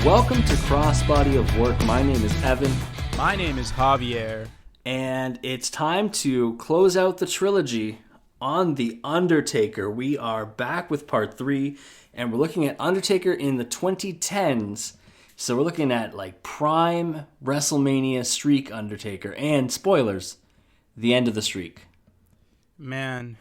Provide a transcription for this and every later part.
Welcome to Crossbody of Work. My name is Evan. My name is Javier. And it's time to close out the trilogy on The Undertaker. We are back with part 3, and we're looking at Undertaker in the 2010s. So we're looking at like prime WrestleMania streak Undertaker. And spoilers, the end of the streak. Man,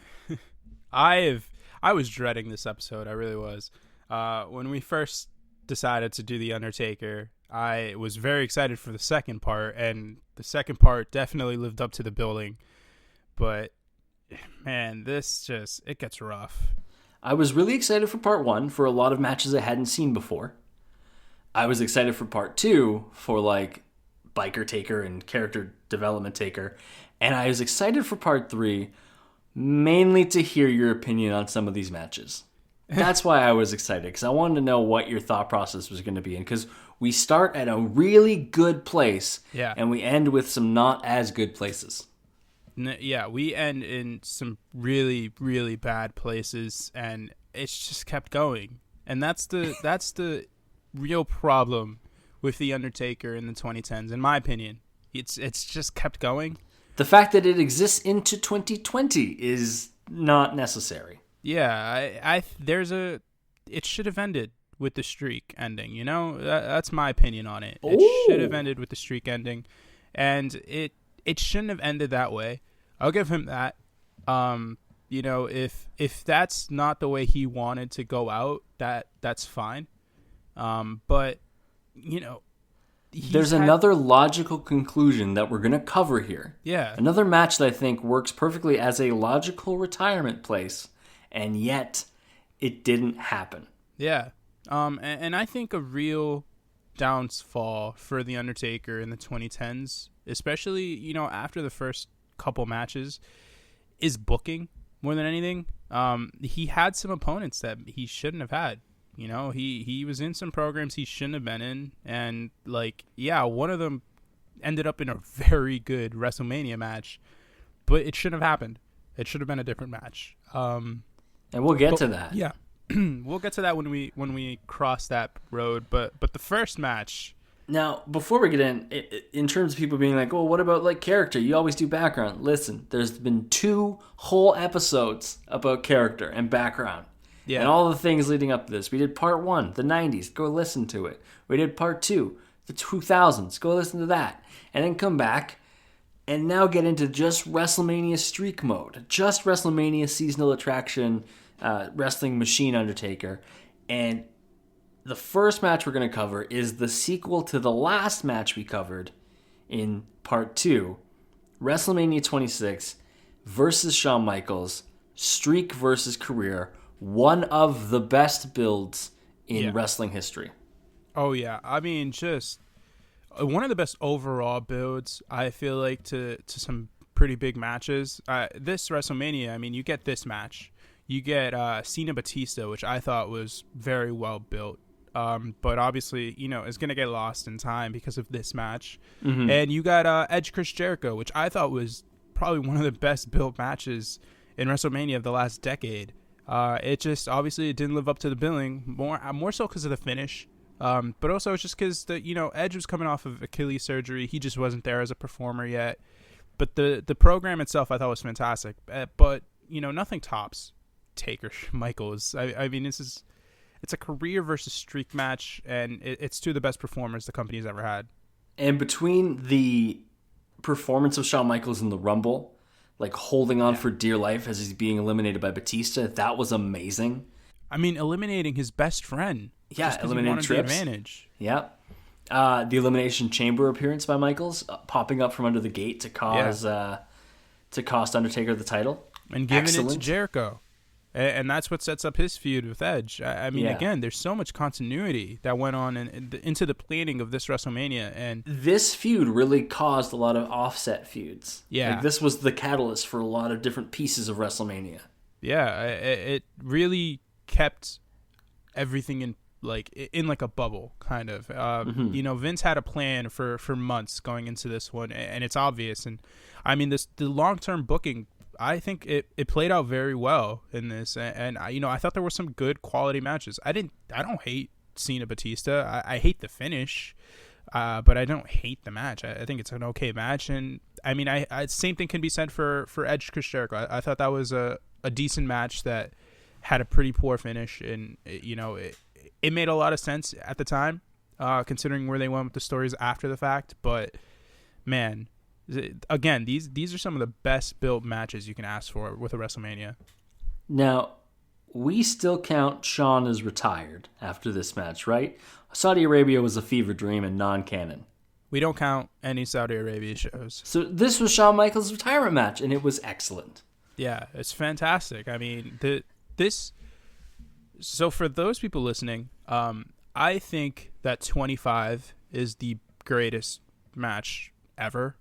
I was dreading this episode. I really was. When we first decided to do The Undertaker, I was very excited for the second part, and the second part definitely lived up to the billing. But man, it gets rough. I was really excited for part 1 for a lot of matches I hadn't seen before. I was excited for part 2 for like Biker Taker and character development Taker. And I was excited for part 3 mainly to hear your opinion on some of these matches. That's why I was excited, because I wanted to know what your thought process was going to be. And because we start at a really good place, and we end with some not as good places. Yeah, we end in some really, really bad places, and it's just kept going. And that's the real problem with The Undertaker in the 2010s, in my opinion. It's just kept going. The fact that it exists into 2020 is not necessary. Yeah, it should have ended with the streak ending, you know? That's my opinion on it. It should have ended with the streak ending, and it shouldn't have ended that way. I'll give him that. You know, if that's not the way he wanted to go out, that's fine. But, you know, there's another logical conclusion that we're going to cover here. Yeah. Another match that I think works perfectly as a logical retirement place, and yet it didn't happen. Yeah. And I think a real downfall for The Undertaker in the 2010s, especially, you know, after the first couple matches, is booking more than anything. He had some opponents that he shouldn't have had. You know, he was in some programs he shouldn't have been in. And, like, yeah, one of them ended up in a very good WrestleMania match, but it shouldn't have happened. It should have been a different match. And we'll get to that. Yeah. We'll get to that when we cross that road. But the first match. Now, before we get in terms of people being like, oh, what about like character? You always do background. Listen, there's been 2 whole episodes about character and background. Yeah. And all the things leading up to this. We did part 1, the 90s. Go listen to it. We did part 2, the 2000s. Go listen to that. And then come back and now get into just WrestleMania streak mode. Just WrestleMania seasonal attraction, wrestling machine Undertaker. And the first match we're going to cover is the sequel to the last match we covered in part 2. WrestleMania 26 versus Shawn Michaels. Streak versus career. One of the best builds in wrestling history. Oh, yeah. I mean, just one of the best overall builds, I feel like, to some pretty big matches. This WrestleMania, I mean, you get this match. You get Cena Batista, which I thought was very well built. But obviously, you know, is going to get lost in time because of this match. Mm-hmm. And you got Edge Chris Jericho, which I thought was probably one of the best built matches in WrestleMania of the last decade. It just, obviously, it didn't live up to the billing, more so because of the finish. But also it's just because, Edge was coming off of Achilles surgery. He just wasn't there as a performer yet. But the program itself I thought was fantastic. But, you know, nothing tops Taker Michaels. I mean, it's a career versus streak match, and it's 2 of the best performers the company's ever had. And between the performance of Shawn Michaels in the Rumble, like holding on for dear life as he's being eliminated by Batista, that was amazing. I mean, eliminating his best friend. Yeah, eliminating Trips. The advantage. Yeah. The Elimination Chamber appearance by Michaels, popping up from under the gate to cost Undertaker the title. And giving it to Jericho. And that's what sets up his feud with Edge. I mean, again, there's so much continuity that went on into the planning of this WrestleMania. And this feud really caused a lot of offset feuds. Yeah. Like, this was the catalyst for a lot of different pieces of WrestleMania. Yeah, it really kept everything in a bubble, kind of. You know, Vince had a plan for months going into this one, and it's obvious. And, I mean, the long-term booking, I think it played out very well in this, and I thought there were some good quality matches. I don't hate Cena Batista. I hate the finish, but I don't hate the match. I think it's an okay match, and I mean, I same thing can be said for Edge Chris Jericho. I thought that was a decent match that had a pretty poor finish, and it made a lot of sense at the time, considering where they went with the stories after the fact. But man, again, these are some of the best built matches you can ask for with a WrestleMania. Now, we still count Shawn as retired after this match, right? Saudi Arabia was a fever dream and non-canon. We don't count any Saudi Arabia shows. So this was Shawn Michaels' retirement match, and it was excellent. Yeah, it's fantastic. I mean, So for those people listening, I think that 25 is the greatest match ever.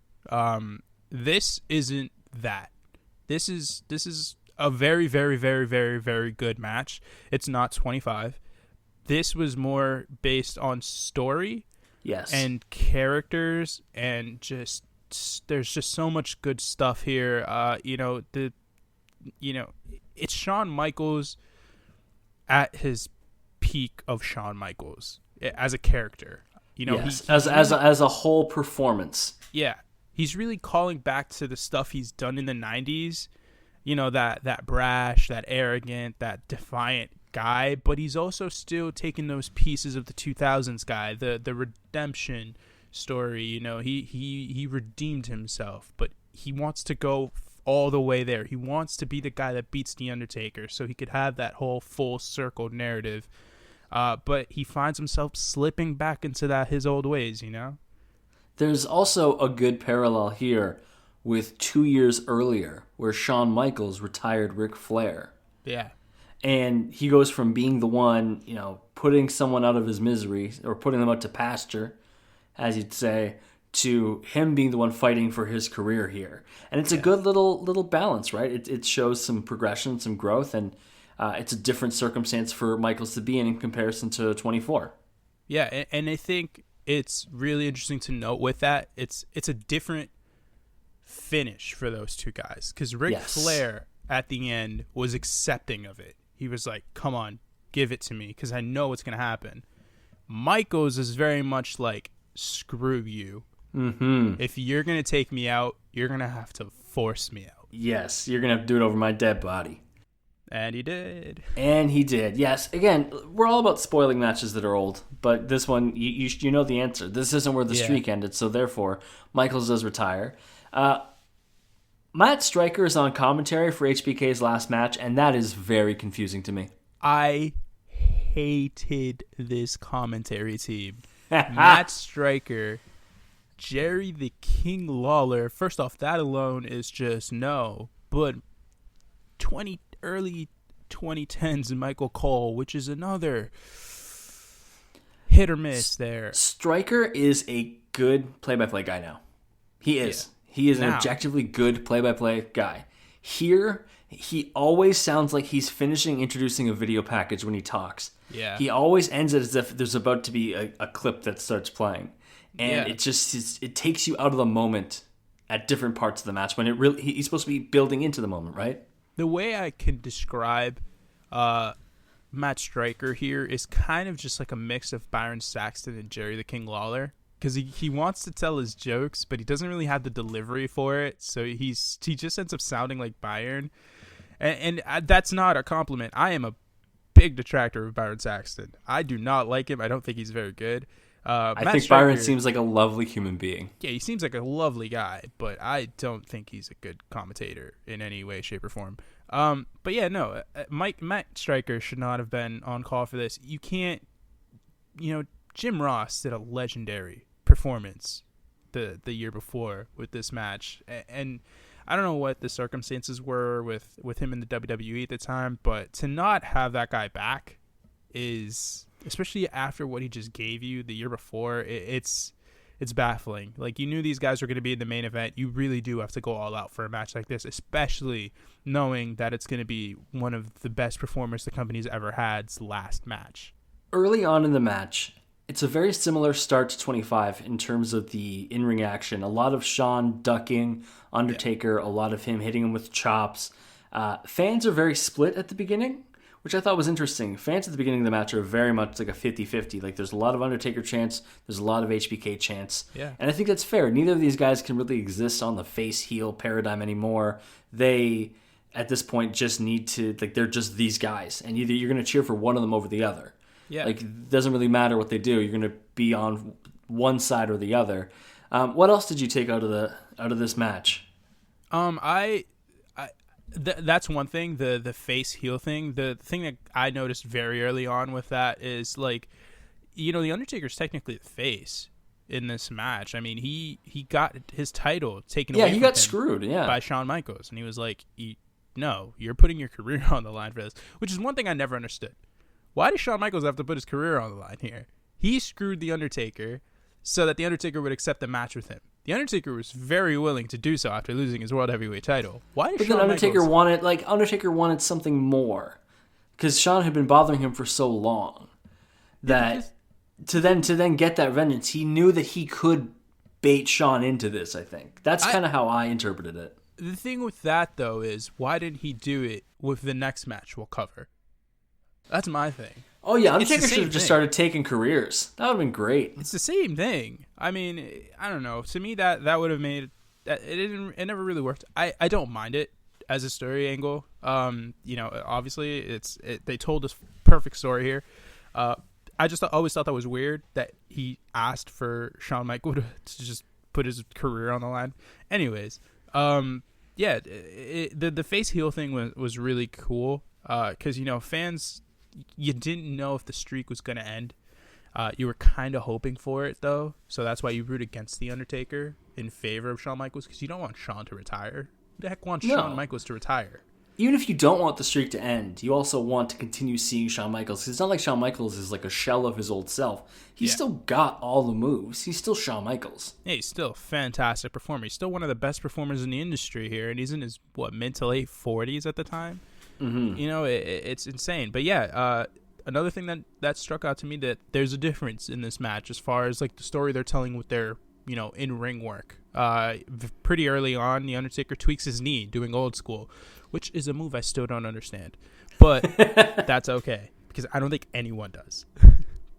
This isn't that. This is a very, very, very, very, very good match. It's not 25. This was more based on story, yes, and characters, and there's just so much good stuff here. It's Shawn Michaels at his peak of Shawn Michaels as a character. Yes, as a whole performance. Yeah, he's really calling back to the stuff he's done in the 90s. That brash, that arrogant, that defiant guy, but he's also still taking those pieces of the 2000s guy, the redemption story. He redeemed himself, but he wants to go all the way there. He wants to be the guy that beats the Undertaker so he could have that whole full circle narrative. But he finds himself slipping back into his old ways, There's also a good parallel here with 2 years earlier where Shawn Michaels retired Ric Flair. Yeah. And he goes from being the one, putting someone out of his misery or putting them out to pasture, as you'd say, to him being the one fighting for his career here. And it's a good little balance, right? It shows some progression, some growth, and it's a different circumstance for Michaels to be in comparison to 24. Yeah, and I think it's really interesting to note with that, it's a different finish for those two guys. Because Ric Flair, at the end, was accepting of it. He was like, come on, give it to me, because I know what's going to happen. Michaels is very much like, screw you. Mm-hmm. If you're going to take me out, you're going to have to force me out. Yes, you're going to have to do it over my dead body. And he did. Yes. Again, we're all about spoiling matches that are old, but this one, you know the answer. This isn't where the streak ended, so therefore, Michaels does retire. Matt Striker is on commentary for HBK's last match, and that is very confusing to me. I hated this commentary team. Matt Striker, Jerry the King Lawler. First off, that alone is just no. But early 2010s Michael Cole, which is another hit or miss there. Striker is a good play-by-play guy now. He is. Yeah. He is an objectively good play-by-play guy. Here, he always sounds like he's introducing a video package when he talks. Yeah. He always ends it as if there's about to be a clip that starts playing. And it takes you out of the moment at different parts of the match when he's supposed to be building into the moment, right? The way I can describe Matt Striker here is kind of just like a mix of Byron Saxton and Jerry the King Lawler. Because he wants to tell his jokes, but he doesn't really have the delivery for it. So he just ends up sounding like Byron. And that's not a compliment. I am a big detractor of Byron Saxton. I do not like him. I don't think he's very good. I think Striker, Byron seems like a lovely human being. Yeah, he seems like a lovely guy, but I don't think he's a good commentator in any way, shape, or form. But yeah, no, Matt Striker should not have been on call for this. You can't, Jim Ross did a legendary performance the year before with this match, and I don't know what the circumstances were with him in the WWE at the time, but to not have that guy back is, especially after what he just gave you the year before, it's baffling. Like, you knew these guys were going to be in the main event. You really do have to go all out for a match like this, especially knowing that it's going to be one of the best performers the company's ever had's last match. Early on in the match, it's a very similar start to 25 in terms of the in-ring action. A lot of Shawn ducking Undertaker, a lot of him hitting him with chops. Fans are very split at the beginning, which I thought was interesting. Fans at the beginning of the match are very much like a 50-50. Like, there's a lot of Undertaker chants, there's a lot of HBK chants. Yeah. And I think that's fair. Neither of these guys can really exist on the face-heel paradigm anymore. They, at this point, just need to, like, they're just these guys. And either you're going to cheer for one of them over the other. Yeah. Like, it doesn't really matter what they do. You're going to be on one side or the other. What else did you take out of this match? That's one thing. The face heel thing. The thing that I noticed very early on with that is, like, you know, the Undertaker's technically the face in this match. I mean, he got his title taken away. Yeah, he got screwed. Yeah, by Shawn Michaels, and he was like, "No, you're putting your career on the line for this," which is one thing I never understood. Why does Shawn Michaels have to put his career on the line here? He screwed the Undertaker so that the Undertaker would accept the match with him. The Undertaker was very willing to do so after losing his World Heavyweight title. Why did Shawn Undertaker Michaels... Undertaker wanted something more, because Shawn had been bothering him for so long that to then get that vengeance, he knew that he could bait Shawn into this. I think that's kind of how I interpreted it. The thing with that, though, is why didn't he do it with the next match we'll cover? That's my thing. Oh, yeah, Undertaker should have just started taking careers. That would have been great. It's the same thing. I mean, I don't know. To me, that would have made... It never really worked. I don't mind it as a story angle. You know, obviously, they told this perfect story here. I just always thought that was weird that he asked for Shawn Michaels to just put his career on the line. Anyways, yeah, the face heel thing was really cool because, you know, fans... You didn't know if the streak was going to end. You were kind of hoping for it, though. So that's why you root against The Undertaker in favor of Shawn Michaels, because you don't want Shawn to retire. Who the heck wants Shawn Michaels to retire? Even if you don't want the streak to end, you also want to continue seeing Shawn Michaels. It's not like Shawn Michaels is like a shell of his old self. He's still got all the moves. He's still Shawn Michaels. Yeah, he's still a fantastic performer. He's still one of the best performers in the industry here, and he's in his, mid to late 40s at the time? Mm-hmm. You know, it's insane. But yeah, another thing that struck out to me, that there's a difference in this match as far as like the story they're telling with their, you know, in-ring work. Pretty early on, The Undertaker tweaks his knee doing old school, which is a move I still don't understand. But that's okay, because I don't think anyone does.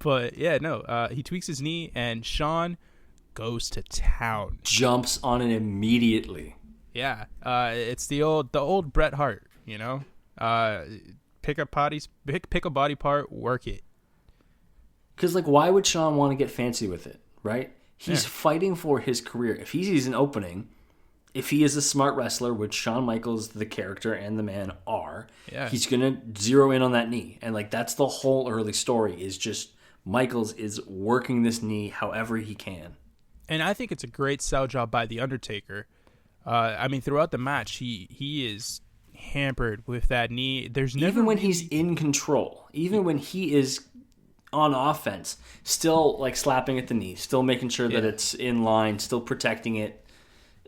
But yeah, no, he tweaks his knee and Shawn goes to town. Jumps on it immediately. Yeah, it's the old Bret Hart, you know? Pick a body part, work it. Because, like, why would Shawn want to get fancy with it, right? He's fighting for his career. If he sees an opening, if he is a smart wrestler, which Shawn Michaels, the character and the man, are, he's going to zero in on that knee. And, like, that's the whole early story, is just Michaels is working this knee however he can. And I think it's a great sell job by The Undertaker. I mean, throughout the match, he is hampered with that knee. There's never even when he's in control, even when he is on offense, still like slapping at the knee, still making sure that it's in line, still protecting it.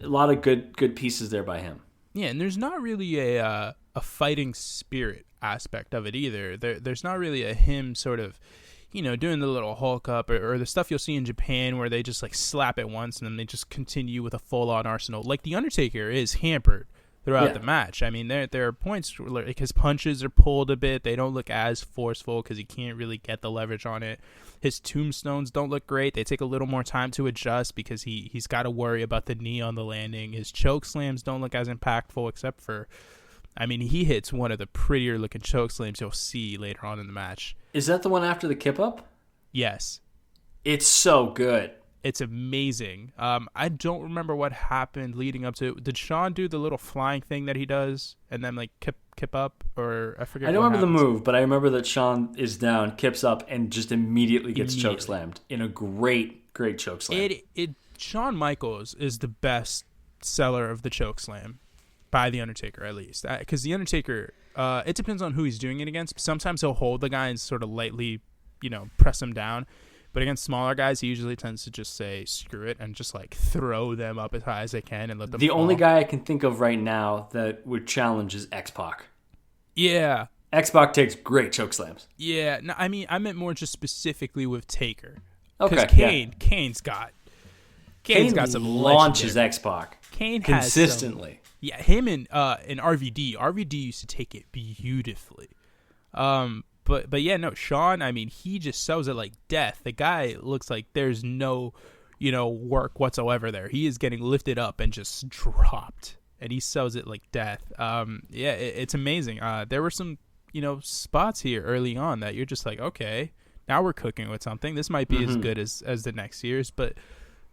A lot of good pieces there by him. Yeah, and there's not really a fighting spirit aspect of it either. There's not really a him sort of, you know, doing the little Hulk up or the stuff you'll see in Japan where they just like slap it once and then they just continue with a full-on arsenal. Like The Undertaker is hampered throughout the match. I mean, there are points where like, his punches are pulled a bit. They don't look as forceful because he can't really get the leverage on it. His tombstones don't look great. They take a little more time to adjust because he's got to worry about the knee on the landing. His choke slams don't look as impactful, except for, I mean, he hits one of the prettier looking choke slams you'll see later on in the match. Is that the one after the kip up? Yes. It's so good. It's amazing. I don't remember what happened leading up to. Did Shawn do the little flying thing that he does and then like kip up, or I forget? I don't remember the move, but I remember that Shawn is down, kips up, and just immediately gets choke slammed in a great choke slam. Shawn Michaels is the best seller of the choke slam by The Undertaker, at least, because The Undertaker, it depends on who he's doing it against. Sometimes he'll hold the guy and sort of lightly, you know, press him down. But against smaller guys, he usually tends to just say, screw it, and just like throw them up as high as they can and let them fall. Only guy I can think of right now that would challenge is X-Pac. Yeah. X-Pac takes great choke slams. Yeah. No, I mean, I meant more just specifically with Taker. Okay. Kane's got some launches X-Pac. Kane consistently. Him and RVD. RVD used to take it beautifully. But yeah, no, Shawn, I mean, he just sells it like death. The guy looks like there's no, work whatsoever there. He is getting lifted up and just dropped, and he sells it like death. Yeah, it's amazing. There were some, spots here early on that you're just like, okay, now we're cooking with something. This might be as good as the next year's, but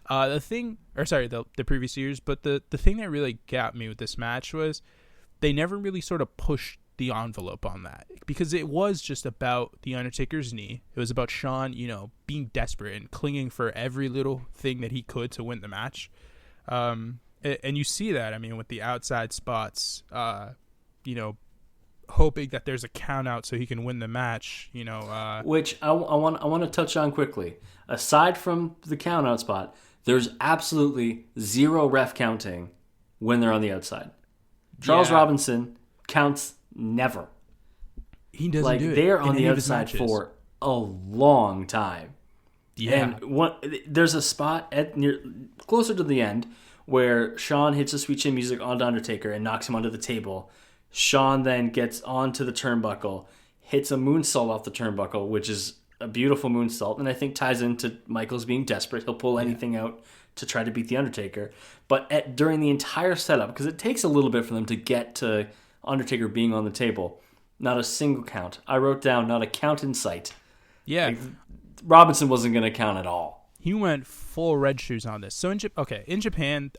the previous years. But the thing that really got me with this match was they never really sort of pushed the envelope on that, because it was just about the Undertaker's knee. It was about Shawn, being desperate and clinging for every little thing that he could to win the match. And you see that, I mean, with the outside spots, hoping that there's a count out so he can win the match, which I want to touch on quickly. Aside from the count out spot, there's absolutely zero ref counting when they're on the outside. Charles Robinson counts near. He doesn't do it. They're on the outside for a long time. Yeah. And there's a spot closer to the end where Shawn hits a Sweet Chin Music onto Undertaker and knocks him onto the table. Shawn then gets onto the turnbuckle, hits a moonsault off the turnbuckle, which is a beautiful moonsault, and I think ties into Michaels being desperate. He'll pull anything out to try to beat the Undertaker. But during the entire setup, because it takes a little bit for them to get to Undertaker being on the table, not a single count. I wrote down not a count in sight. Yeah. Robinson wasn't going to count at all. He went full red shoes on this. So in Japan,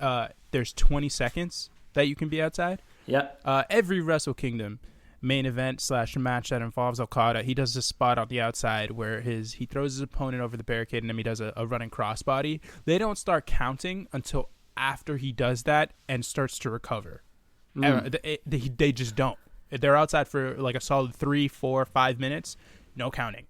there's 20 seconds that you can be outside. Yeah. Every Wrestle Kingdom main event / match that involves Okada, he does this spot on the outside where he throws his opponent over the barricade and then he does a running crossbody. They don't start counting until after he does that and starts to recover. They just don't. They're outside for like a solid 3, 4, 5 minutes. No counting.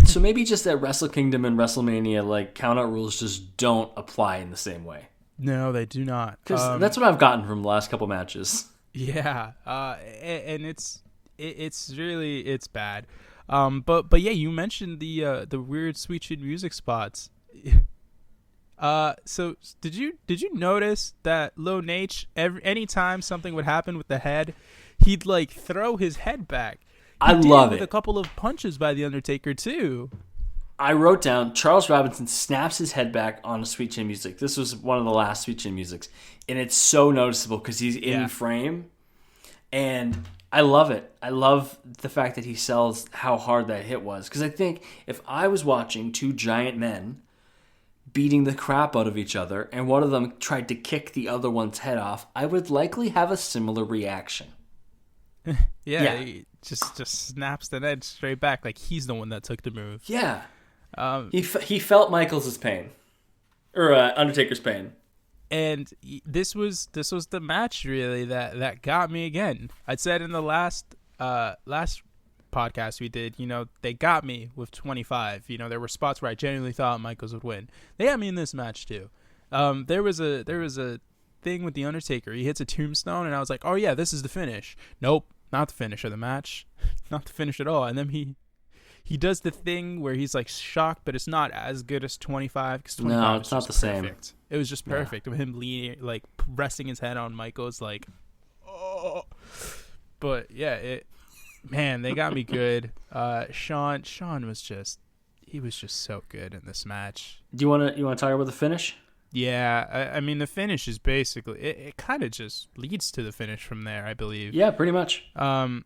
So maybe just at Wrestle Kingdom and WrestleMania, like countout rules just don't apply in the same way. No, they do not. Because that's what I've gotten from the last couple matches. Yeah, and it's bad. But yeah, you mentioned the weird Sweet Chin Music spots. So did you notice that Lil Nate, anytime something would happen with the head, he'd like throw his head back. I love it. With a couple of punches by the Undertaker too. I wrote down Charles Robinson snaps his head back on Sweet Chin Music. This was one of the last Sweet Chin Musics, and it's so noticeable because he's in frame, and I love it. I love the fact that he sells how hard that hit was, because I think if I was watching two giant men beating the crap out of each other and one of them tried to kick the other one's head off, I would likely have a similar reaction. Yeah. He just snaps the head straight back like he's the one that took the move. Yeah. He felt Michaels' pain, or Undertaker's pain, and this was the match really that got me again. I said in the last podcast we did, they got me with 25. There were spots where I genuinely thought Michaels would win. They got me in this match too. There was a thing with the Undertaker. He hits a tombstone, and I was like, oh yeah, this is the finish. Nope, not the finish of the match, not the finish at all. And then he does the thing where he's like shocked, but it's not as good as 25. Because 25 no, it's not the perfect. same. It was just perfect with him leaning, like resting his head on Michaels, like, oh. But yeah, they got me good. Shawn was just so good in this match. Do you want to talk about the finish? Yeah, I mean the finish is basically it kind of just leads to the finish from there, I believe. Yeah, pretty much. The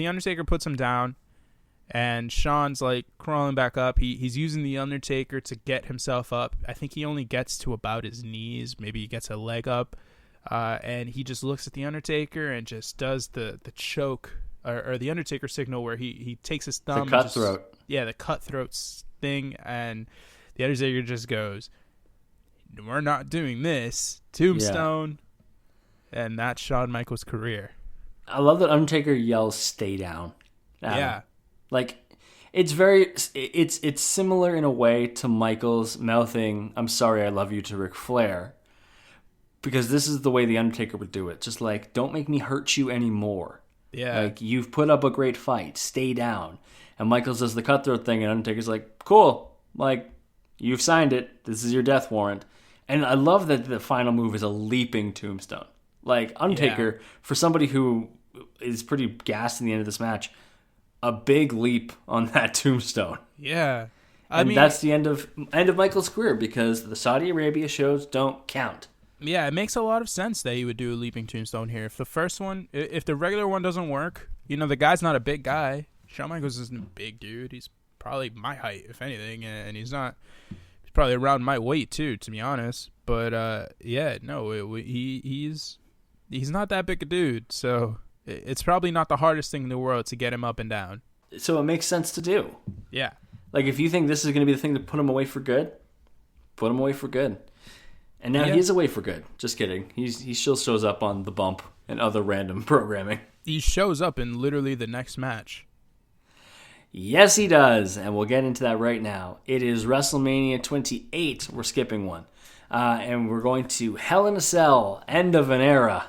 Undertaker puts him down. And Shawn's like crawling back up. He's using the Undertaker to get himself up. I think he only gets to about his knees. Maybe he gets a leg up. And he just looks at the Undertaker and just does the choke or the Undertaker signal where he takes his thumb. The cutthroat. The cutthroat thing. And the Undertaker just goes, we're not doing this. Tombstone. Yeah. And that's Shawn Michaels' career. I love that Undertaker yells, "Stay down." Yeah. Like, it's similar in a way to Michaels mouthing, "I'm sorry, I love you" to Ric Flair. Because this is the way the Undertaker would do it. Just like, don't make me hurt you anymore. Yeah. Like, you've put up a great fight. Stay down. And Michaels does the cutthroat thing, and Undertaker's like, cool. Like, you've signed it. This is your death warrant. And I love that the final move is a leaping tombstone. Like, Undertaker, for somebody who is pretty gassed in the end of this match, a big leap on that tombstone. Yeah. I mean, that's the end of Michaels' career because the Saudi Arabia shows don't count. Yeah, it makes a lot of sense that he would do a leaping tombstone here. If the first one, if the regular one doesn't work, the guy's not a big guy. Shawn Michaels isn't a big dude. He's probably my height, if anything, and he's probably around my weight too, to be honest. But he's not that big a dude, so it's probably not the hardest thing in the world to get him up and down. So it makes sense to do. Yeah. Like, if you think this is going to be the thing to put him away for good, put him away for good. And now he is away for good. Just kidding. He still shows up on The Bump and other random programming. He shows up in literally the next match. Yes, he does. And we'll get into that right now. It is WrestleMania 28. We're skipping one. And we're going to Hell in a Cell, end of an era.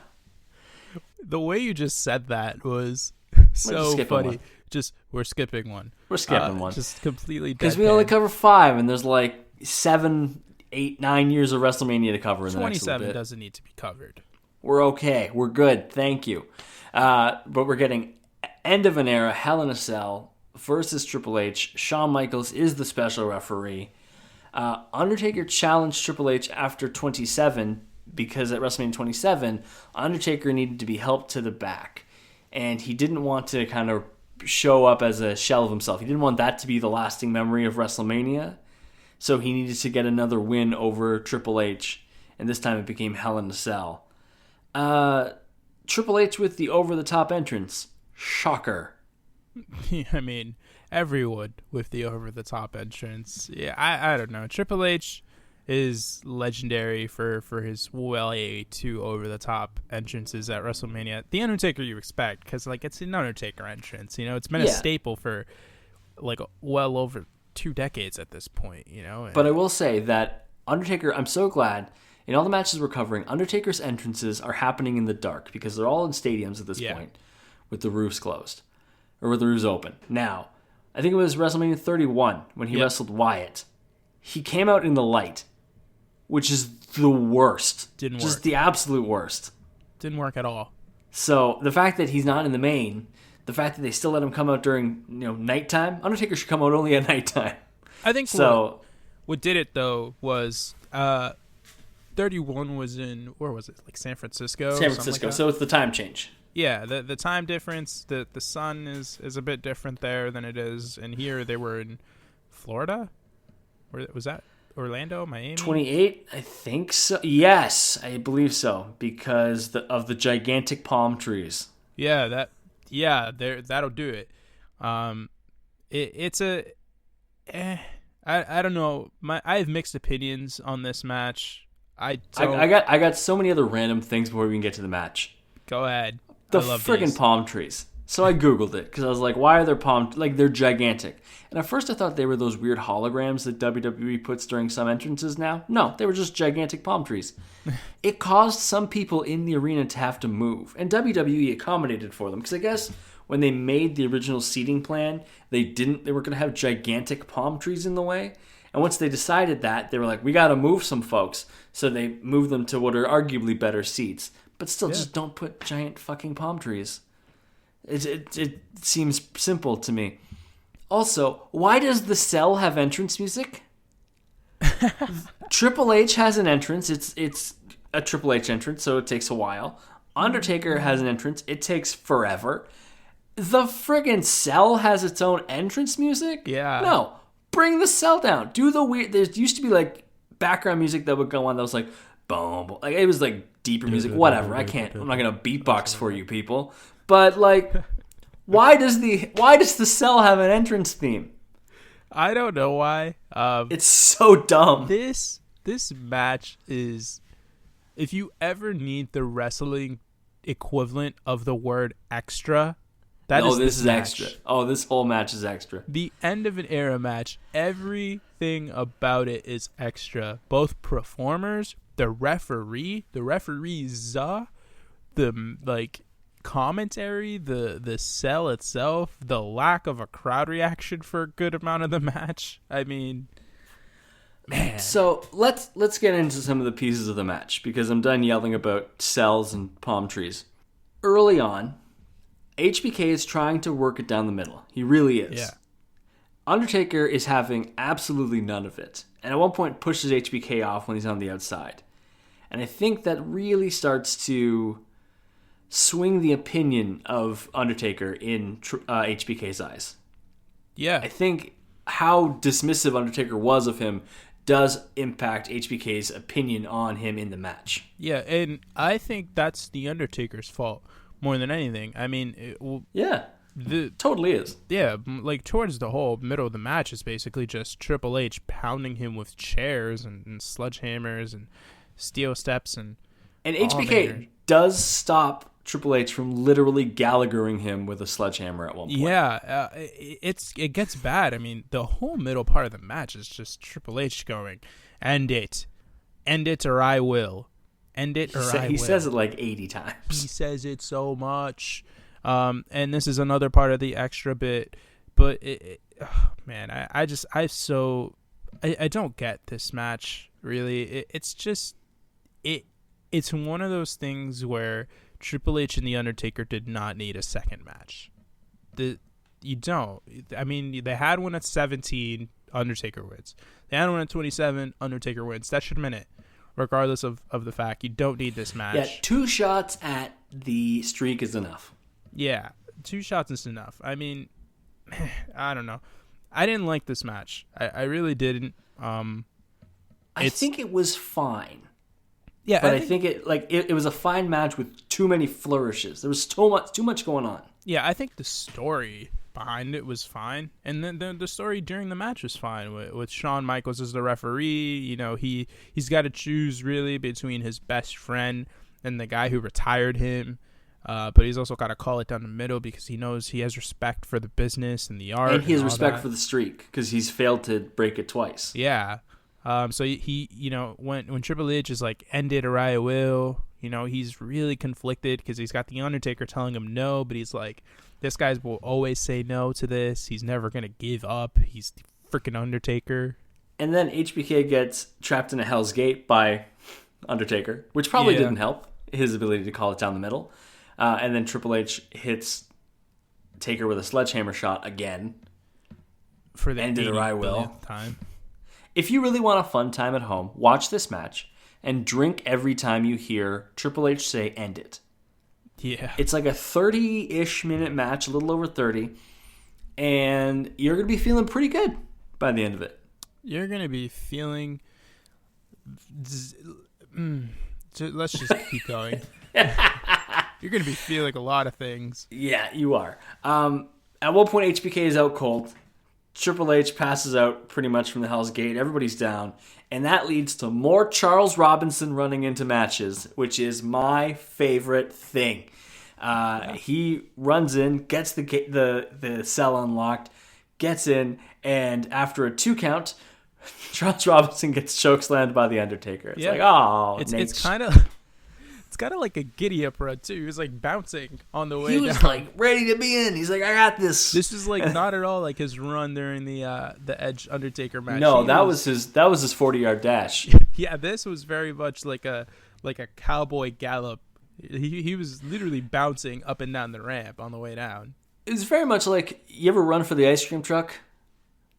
The way you just said that was so funny. One. We're skipping one. We're skipping one. Just completely deadpan. Because we only cover 5, and there's like 7, 8, 9 years of WrestleMania to cover in the next little bit. 27 doesn't need to be covered. We're okay. We're good. Thank you. But we're getting end of an era, Hell in a Cell versus Triple H. Shawn Michaels is the special referee. Undertaker challenged Triple H after 27 because at WrestleMania 27, Undertaker needed to be helped to the back. And he didn't want to kind of show up as a shell of himself. He didn't want that to be the lasting memory of WrestleMania. So he needed to get another win over Triple H. And this time it became Hell in a Cell. Triple H with the over-the-top entrance. Shocker. I mean, everyone with the over-the-top entrance. Yeah, I don't know. Triple H is legendary for his way too over-the-top entrances at WrestleMania. The Undertaker you expect, because it's an Undertaker entrance. It's been a staple for well over 2 decades at this point. But I will say that Undertaker, I'm so glad, in all the matches we're covering, Undertaker's entrances are happening in the dark because they're all in stadiums at this point with the roofs closed. Or with the roofs open. Now, I think it was WrestleMania 31 when he wrestled Wyatt. He came out in the light, which is the worst. Didn't work. Just the absolute worst. Didn't work at all. So the fact that he's not in the main, the fact that they still let him come out during nighttime, Undertaker should come out only at nighttime. I think so. What did it though was 31 was in, where was it? San Francisco. San Francisco. So it's the time change. Yeah, the time difference, the sun is a bit different there than it is, and here they were in Florida? Was that Orlando, Miami? 28, I think so. Yes, I believe so, because of the gigantic palm trees. Yeah, that'll do it. It's a I don't know. I have mixed opinions on this match. I got so many other random things before we can get to the match. Go ahead. The friggin' palm trees. So I Googled it because I was like, why are there they're gigantic. And at first I thought they were those weird holograms that WWE puts during some entrances now. No, they were just gigantic palm trees. It caused some people in the arena to have to move. And WWE accommodated for them because I guess when they made the original seating plan, they were going to have gigantic palm trees in the way. And once they decided that, they were like, we got to move some folks. So they moved them to what are arguably better seats. But still, just don't put giant fucking palm trees. It seems simple to me. Also, why does the Cell have entrance music? Triple H has an entrance. It's a Triple H entrance, so it takes a while. Undertaker has an entrance. It takes forever. The friggin' Cell has its own entrance music? Yeah. No. Bring the Cell down. Do the weird... There used to be background music that would go on that was boom. It was deeper music. Whatever. I'm not going to beatbox for you people. But why does the Cell have an entrance theme? I don't know why. It's so dumb. This match is, if you ever need the wrestling equivalent of the word extra, this is extra. Oh, this whole match is extra. The end of an era match, everything about it is extra. Both performers, the referees, the commentary, the Cell itself, the lack of a crowd reaction for a good amount of the match. I mean, man. So let's get into some of the pieces of the match because I'm done yelling about cells and palm trees. Early on, HBK is trying to work it down the middle. He really is. Yeah. Undertaker is having absolutely none of it. And at one point pushes HBK off when he's on the outside. And I think that really starts to swing the opinion of Undertaker in HBK's eyes. Yeah. I think how dismissive Undertaker was of him does impact HBK's opinion on him in the match. Yeah, and I think that's the Undertaker's fault more than anything. I mean, Totally is. Yeah, like towards the whole middle of the match is basically just Triple H pounding him with chairs and sledgehammers and steel steps and HBK does stop Triple H from literally Gallaghering him with a sledgehammer at one point. Yeah, it gets bad. I mean, the whole middle part of the match is just Triple H going, end it or I will, end it or I will. He says it like 80 times. He says it so much. And this is another part of the extra bit, but I don't get this match really. It's one of those things where Triple H and The Undertaker did not need a second match. You don't. I mean, they had one at 17, Undertaker wins. They had one at 27, Undertaker wins. That should have been it, regardless of the fact. You don't need this match. Yeah, 2 shots at the streak is enough. Yeah, 2 shots is enough. I mean, I don't know. I didn't like this match. I really didn't. I think it was fine. Yeah, but I think it was a fine match with too many flourishes. There was too much going on. Yeah, I think the story behind it was fine, and then the story during the match was fine with Shawn Michaels as the referee. You know, he's got to choose really between his best friend and the guy who retired him. But he's also got to call it down the middle because he knows he has respect for the business and the art. And he has respect for the streak because he's failed to break it twice. Yeah. So he when Triple H is like, end it or I will, he's really conflicted because he's got The Undertaker telling him no, but he's like, this guy will always say no to this. He's never going to give up. He's the freaking Undertaker. And then HBK gets trapped in a Hell's Gate by Undertaker, which probably didn't help his ability to call it down the middle. And then Triple H hits Taker with a sledgehammer shot again. For the end it or I will time. If you really want a fun time at home, watch this match and drink every time you hear Triple H say end it. Yeah. It's like a 30-ish minute match, a little over 30, and you're going to be feeling pretty good by the end of it. You're going to be feeling... Let's just keep going. You're going to be feeling a lot of things. Yeah, you are. At one point, HBK is out cold. Triple H passes out pretty much from the Hell's Gate. Everybody's down. And that leads to more Charles Robinson running into matches, which is my favorite thing. He runs in, gets the cell unlocked, gets in, and after a 2 count, Charles Robinson gets chokeslammed by The Undertaker. It's like, oh, it's kind of... It's kind of like a giddy up run, too. He was, like, bouncing on the way down. He was, like, ready to be in. He's like, I got this. This is, like, not at all like his run during the Edge Undertaker match. No, that was his 40-yard dash. Yeah, this was very much like a cowboy gallop. He was literally bouncing up and down the ramp on the way down. It was very much like, you ever run for the ice cream truck?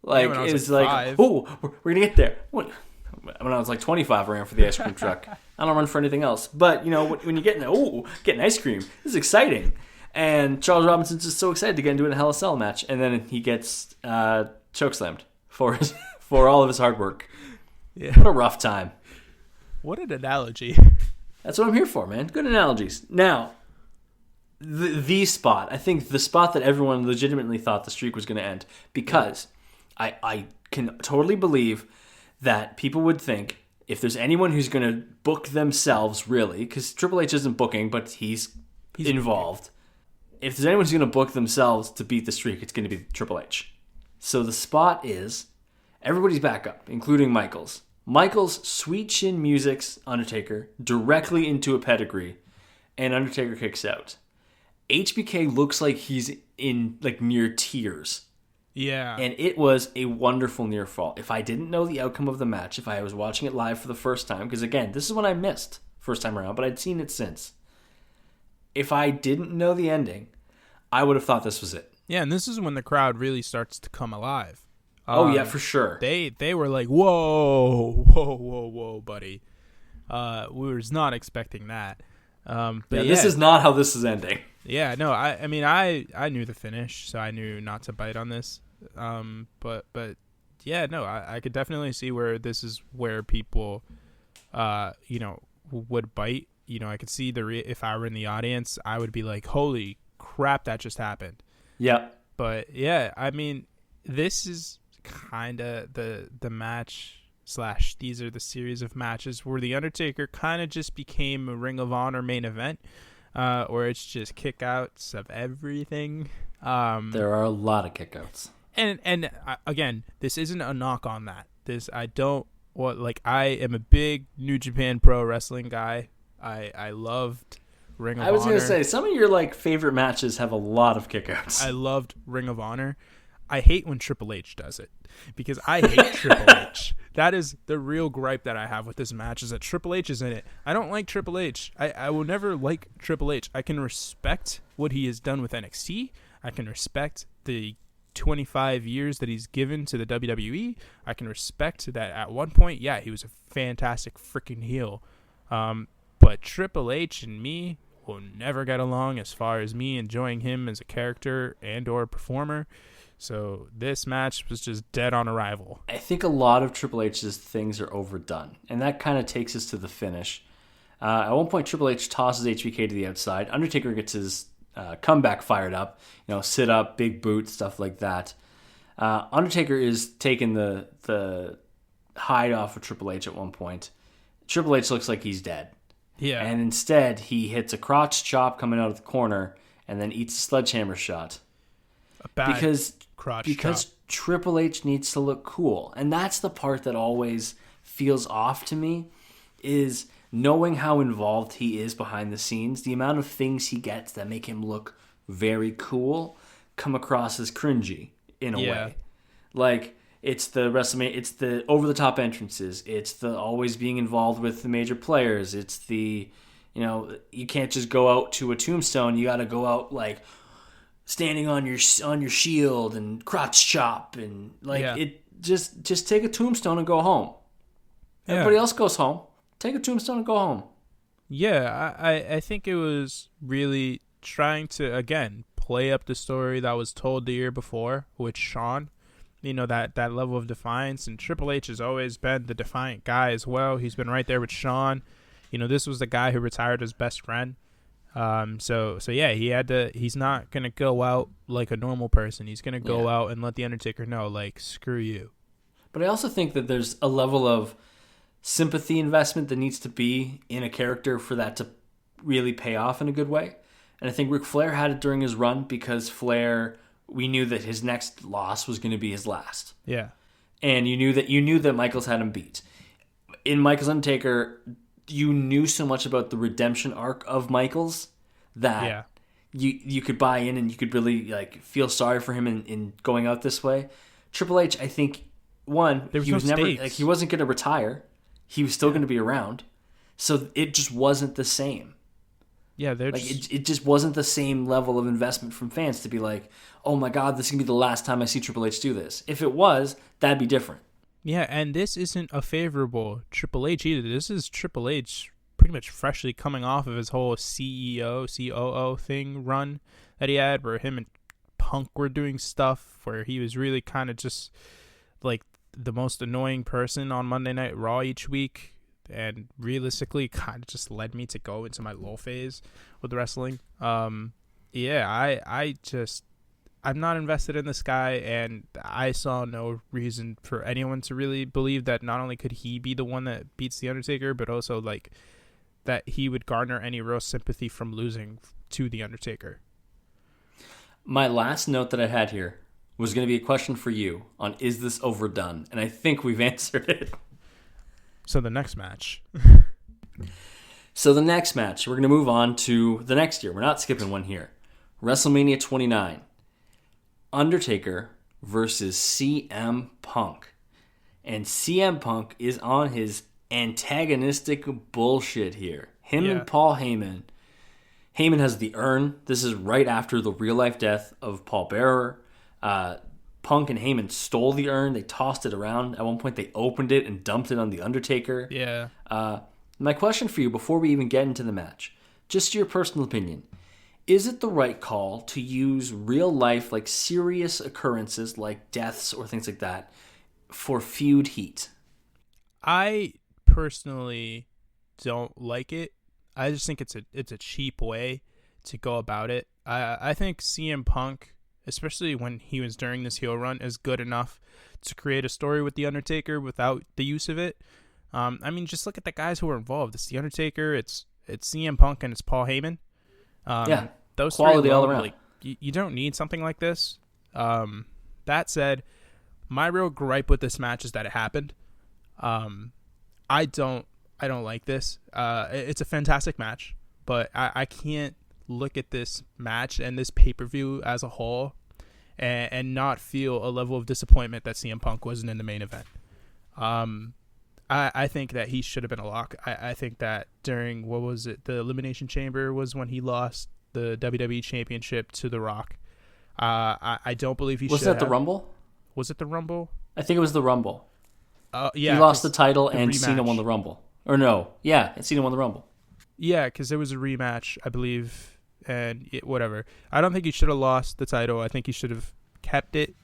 Like, yeah, it was like, oh, we're going to get there. When I was like 25, I ran for the ice cream truck. I don't run for anything else. But, when you get in getting ice cream, this is exciting. And Charles Robinson's just so excited to get into a Hell in a Cell match. And then he gets chokeslammed for all of his hard work. Yeah. What a rough time. What an analogy. That's what I'm here for, man. Good analogies. Now, the spot. I think the spot that everyone legitimately thought the streak was going to end. Because I can totally believe that people would think, if there's anyone who's going to book themselves, really, because Triple H isn't booking, but he's involved. If there's anyone who's going to book themselves to beat the streak, it's going to be Triple H. So the spot is, everybody's back up, including Michaels. Michaels sweet chin musics Undertaker directly into a pedigree, and Undertaker kicks out. HBK looks like he's in near tears. Yeah. And it was a wonderful near fall. If I didn't know the outcome of the match, if I was watching it live for the first time, because again, this is what I missed first time around, but I'd seen it since. If I didn't know the ending, I would have thought this was it. Yeah, and this is when the crowd really starts to come alive. Oh, yeah, for sure. They were like, whoa, buddy. We was not expecting that. This is not how this is ending. Yeah, no, I mean, I knew the finish, so I knew not to bite on this. But yeah, no, I could definitely see where this is where people, would bite. I could see if I were in the audience, I would be like, holy crap, that just happened. Yeah. But yeah, I mean, this is kind of the match / these are the series of matches where the Undertaker kind of just became a Ring of Honor main event, where it's just kickouts of everything. There are a lot of kickouts. And again, this isn't a knock on that. I am a big New Japan Pro Wrestling guy. I loved Ring of Honor. I was going to say, some of your favorite matches have a lot of kickouts. I loved Ring of Honor. I hate when Triple H does it because I hate Triple H. That is the real gripe that I have with this match, is that Triple H is in it. I don't like Triple H. I will never like Triple H. I can respect what he has done with NXT. I can respect the 25 years that he's given to the WWE. I can respect that at one point, yeah, he was a fantastic freaking heel. But Triple H and me will never get along as far as me enjoying him as a character and or performer. So this match was just dead on arrival. I think a lot of Triple H's things are overdone, and that kind of takes us to the finish. At one point, Triple H tosses HBK to the outside. Undertaker gets his comeback fired up, sit up, big boot, stuff like that. Undertaker is taking the hide off of Triple H at one point. Triple H looks like he's dead. Yeah. And instead, he hits a crotch chop coming out of the corner and then eats a sledgehammer shot. Because Triple H needs to look cool. And that's the part that always feels off to me, is knowing how involved he is behind the scenes. The amount of things he gets that make him look very cool come across as cringy in a way. Like, it's the WrestleMania, it's the over-the-top entrances, it's the always being involved with the major players, it's the, you can't just go out to a tombstone, you got to go out standing on your shield and crotch chop and it just take a tombstone and go home. Yeah. Everybody else goes home. Take a tombstone and go home. Yeah, I think it was really trying to, again, play up the story that was told the year before with Shawn. That level of defiance. And Triple H has always been the defiant guy as well. He's been right there with Shawn. This was the guy who retired his best friend. So yeah, he's not going to go out like a normal person. He's going to go out and let the Undertaker know, screw you. But I also think that there's a level of sympathy investment that needs to be in a character for that to really pay off in a good way. And I think Ric Flair had it during his run because Flair, we knew that his next loss was going to be his last. Yeah. And you knew that Michaels had him beat. In Michaels Undertaker, you knew so much about the redemption arc of Michaels that you could buy in and you could really feel sorry for him in going out this way. Triple H, I think, he was never he wasn't going to retire. He was still going to be around. So it just wasn't the same. Yeah, it just wasn't the same level of investment from fans to be like, oh my God, this is going to be the last time I see Triple H do this. If it was, that'd be different. Yeah, and this isn't a favorable Triple H either. This is Triple H pretty much freshly coming off of his whole CEO, COO thing run that he had, where him and Punk were doing stuff where he was really kind of just the most annoying person on Monday Night Raw each week. And realistically, kind of just led me to go into my lull phase with wrestling. I'm not invested in this guy, and I saw no reason for anyone to really believe that not only could he be the one that beats The Undertaker, but also that he would garner any real sympathy from losing to The Undertaker. My last note that I had here was going to be a question for you on, is this overdone? And I think we've answered it. So the next match. We're going to move on to the next year. We're not skipping one here. WrestleMania 29. Undertaker versus CM Punk. And CM Punk is on his antagonistic bullshit here. And Paul Heyman. Heyman has the urn. This is right after the real-life death of Paul Bearer. Punk and Heyman stole the urn. They tossed it around. At one point, they opened it and dumped it on the Undertaker. Yeah. My question for you, before we even get into the match, just your personal opinion, is it the right call to use real-life, like serious occurrences like deaths or things like that for feud heat? I personally don't like it. I just think it's a cheap way to go about it. I think CM Punk, especially when he was during this heel run, is good enough to create a story with The Undertaker without the use of it. I mean, just look at the guys who are involved. It's The Undertaker, it's CM Punk, and it's Paul Heyman. Those quality three alone, all around. like, you don't need something like this. That said, my real gripe with this match is that it happened. I don't like this. It's a fantastic match, but I can't look at this match and this pay-per-view as a whole and not feel a level of disappointment that CM Punk wasn't in the main event. I think that he should have been a lock. I think that during, what was it, the Elimination Chamber was when he lost the WWE Championship to The Rock. I don't believe he should have. Was that the Rumble? Was it the Rumble? I think it was the Rumble. Yeah, he lost the title the and rematch. Cena won the Rumble. Or no. Yeah, and Cena won the Rumble. Yeah, because there was a rematch, I believe, and whatever. I don't think he should have lost the title. I think he should have kept it.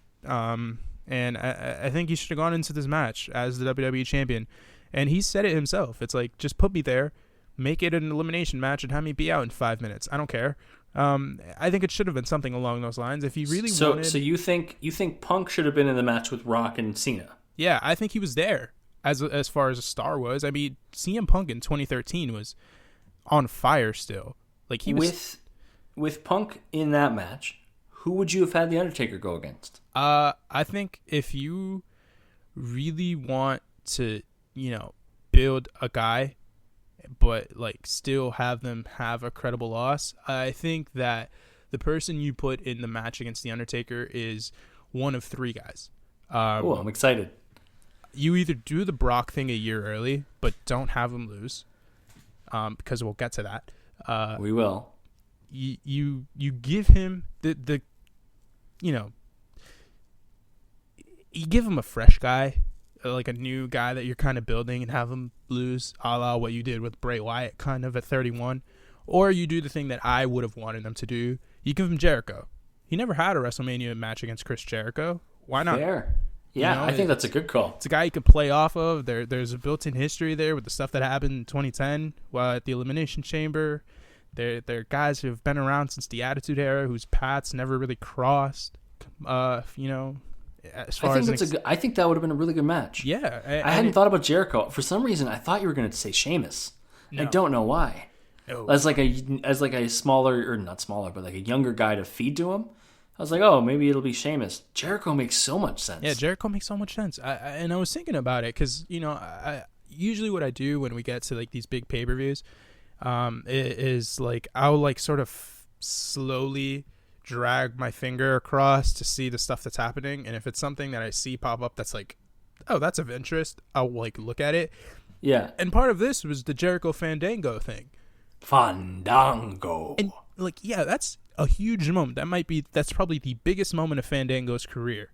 And I think he should have gone into this match as the WWE champion. And he said it himself. It's like, just put me there, make it an elimination match, and have me be out in 5 minutes. I don't care. I think it should have been something along those lines. If he really wanted... So you think Punk should have been in the match with Rock and Cena? Yeah, I think he was there as far as a star was. I mean, CM Punk in 2013 was on fire still. Like, he was... With Punk in that match, who would you have had The Undertaker go against? I think if you really want to, build a guy, but like still have them have a credible loss, I think that the person you put in the match against The Undertaker is one of three guys. Oh, I'm excited. You either do the Brock thing a year early, but don't have him lose, because we'll get to that. We will. You give him the you give him a fresh guy, like a new guy that you're kind of building, and have him lose, a la what you did with Bray Wyatt kind of at 31. Or you do the thing that I would have wanted them to do. You give him Jericho. He never had a WrestleMania match against Chris Jericho. Why not? Fair. Yeah, I think that's a good call. It's a guy you can play off of. There's a built-in history there with the stuff that happened in 2010 while at the Elimination Chamber. They're guys who have been around since the Attitude Era, whose paths never really crossed. As far I think that would have been a really good match. Yeah, I hadn't thought about Jericho. For some reason, I thought you were going to say Sheamus. No. I don't know why. No. As like a smaller, or not smaller, but like a younger guy to feed to him. I was like, oh, maybe it'll be Sheamus. Jericho makes so much sense. Yeah, Jericho makes so much sense. And I was thinking about it because usually what I do when we get to like these big pay-per-views is like I'll like sort of slowly drag my finger across to see the stuff that's happening, and if it's something that I see pop up that's like, oh, that's of interest, I'll like look at it. Yeah. And part of this was the Jericho Fandango thing. Fandango. And like, yeah, that's a huge moment. That's probably the biggest moment of Fandango's career.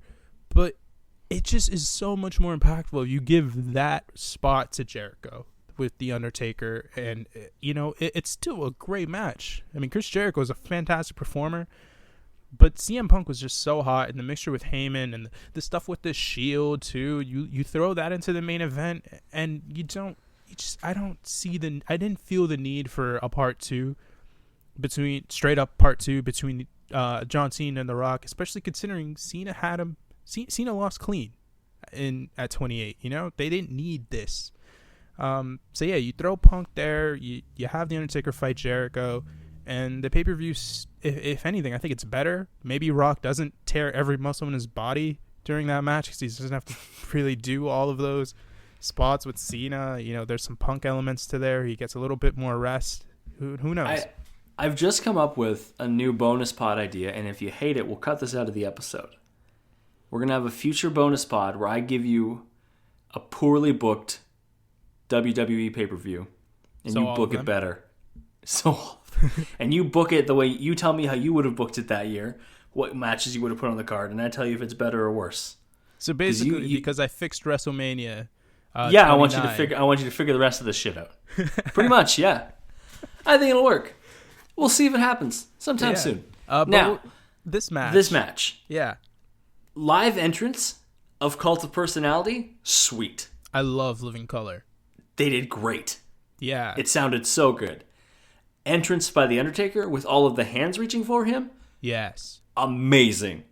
But it just is so much more impactful if you give that spot to Jericho with The Undertaker, and it's still a great match. I mean, Chris Jericho is a fantastic performer, but CM Punk was just so hot, and the mixture with Heyman and the stuff with the Shield too. You throw that into the main event, and I didn't feel the need for a part two between John Cena and The Rock, especially considering Cena lost clean at 28. They didn't need this. So yeah, you throw Punk there, you have The Undertaker fight Jericho, and the pay-per-view, if anything, I think it's better. Maybe Rock doesn't tear every muscle in his body during that match because he doesn't have to really do all of those spots with Cena. There's some Punk elements to there. He gets a little bit more rest. Who knows? I've just come up with a new bonus pod idea, and if you hate it, we'll cut this out of the episode. We're going to have a future bonus pod where I give you a poorly booked WWE pay-per-view, and you book it better. So And you book it the way you tell me how you would have booked it that year, what matches you would have put on the card, and I tell you if it's better or worse. So basically, because I fixed WrestleMania. Yeah, I want you to figure the rest of this shit out. Pretty much, yeah. I think it'll work. We'll see if it happens sometime soon. Now, this match. Yeah. Live entrance of Cult of Personality, sweet. I love Living Color. They did great. Yeah. It sounded so good. Entrance by The Undertaker with all of the hands reaching for him. Yes. Amazing.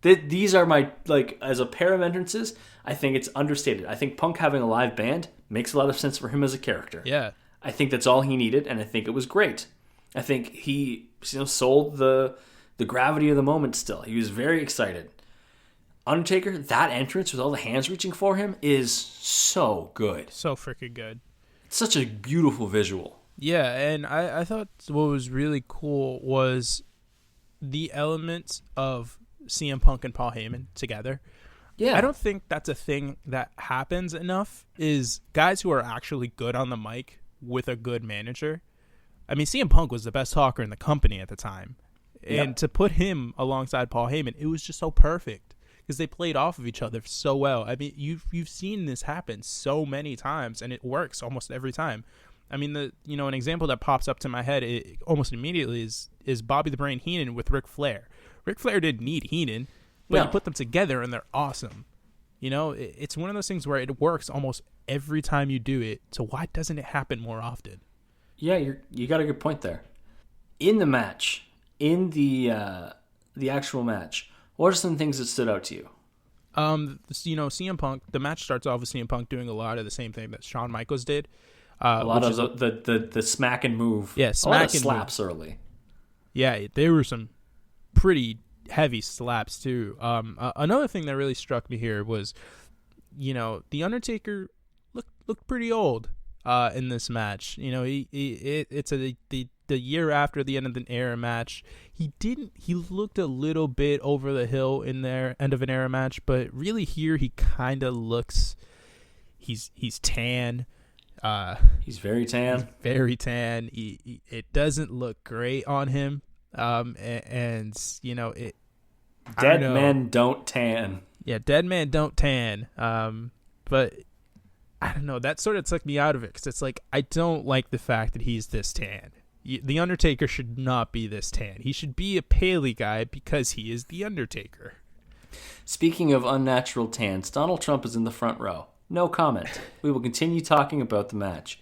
These are my, like, as a pair of entrances, I think it's understated. I think Punk having a live band makes a lot of sense for him as a character. Yeah. I think that's all he needed, and I think it was great. I think he sold the gravity of the moment still. He was very excited. Undertaker, that entrance with all the hands reaching for him is so good. So freaking good. It's such a beautiful visual. Yeah, and I thought what was really cool was the elements of CM Punk and Paul Heyman together. Yeah. I don't think that's a thing that happens enough, is guys who are actually good on the mic with a good manager. I mean, CM Punk was the best talker in the company at the time. And to put him alongside Paul Heyman, it was just so perfect because they played off of each other so well. I mean, you've seen this happen so many times, and it works almost every time. I mean, an example that pops up to my head almost immediately is Bobby the Brain Heenan with Ric Flair. Ric Flair didn't need Heenan, but you put them together and they're awesome. It's one of those things where it works almost every time you do it. So why doesn't it happen more often? Yeah, you got a good point there. In the match, in the actual match, what are some things that stood out to you? CM Punk. The match starts off with CM Punk doing a lot of the same thing that Shawn Michaels did. A lot of the smack and move. Yeah, smack and slaps move. Early. Yeah, there were some pretty heavy slaps too. Another thing that really struck me here was, the Undertaker looked pretty old in this match. It's the year after the end of an era match. He looked a little bit over the hill in their end of an era match, but really here he kind of looks. He's tan. He's very tan. It doesn't look great on him. Dead men don't tan. Yeah, dead men don't tan. But I don't know. That sort of took me out of it because it's like I don't like the fact that he's this tan. The Undertaker should not be this tan. He should be a paley guy because he is the Undertaker. Speaking of unnatural tans, Donald Trump is in the front row. No comment. We will continue talking about the match.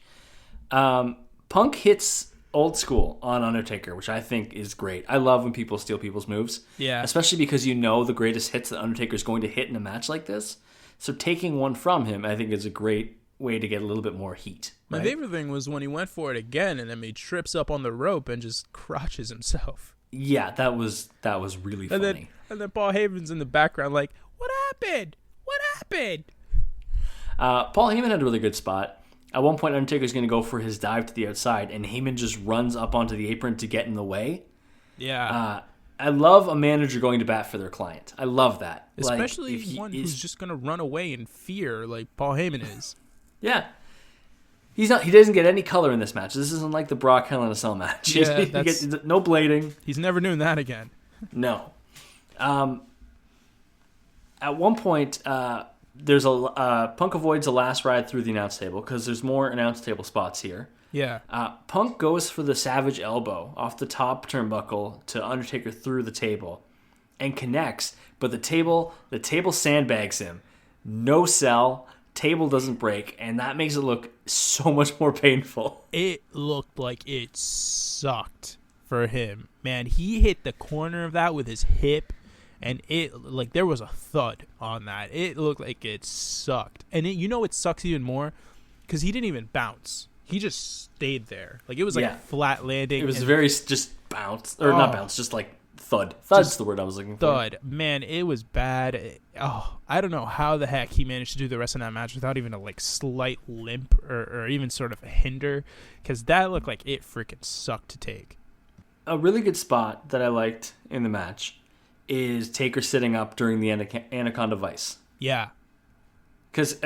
Punk hits old school on Undertaker, which I think is great. I love when people steal people's moves. Yeah. Especially because the greatest hits that Undertaker is going to hit in a match like this. So taking one from him, I think, is a great way to get a little bit more heat. My right? favorite thing was when he went for it again and then he trips up on the rope and just crotches himself. Yeah, that was really funny. And then Paul Heyman's in the background like, what happened? What happened? Paul Heyman had a really good spot. At one point, Undertaker's going to go for his dive to the outside, and Heyman just runs up onto the apron to get in the way. Yeah. I love a manager going to bat for their client. I love that. Especially one who's just going to run away in fear like Paul Heyman is. Yeah. He doesn't get any color in this match. This isn't like the Brock Hell in a Cell match. Yeah, he gets no blading. He's never doing that again. No. At one point, there's Punk avoids a last ride through the announce table because there's more announce table spots here. Yeah. Punk goes for the Savage Elbow off the top turnbuckle to Undertaker through the table and connects, but the table sandbags him. No sell. Table doesn't break, and that makes it look so much more painful. It looked like it sucked for him. Man, he hit the corner of that with his hip, and there was a thud on that. It looked like it sucked. And it sucks even more because he didn't even bounce. He just stayed there. Like, it was like a flat landing. It was very just bounce. Or not bounce, just like thud. Thud's the word I was looking for. Thud. Man, it was bad. I don't know how the heck he managed to do the rest of that match without even a slight limp or even sort of a hinder, because that looked like it freaking sucked to take. A really good spot that I liked in the match is Taker sitting up during the Anaconda Vice. Yeah. Because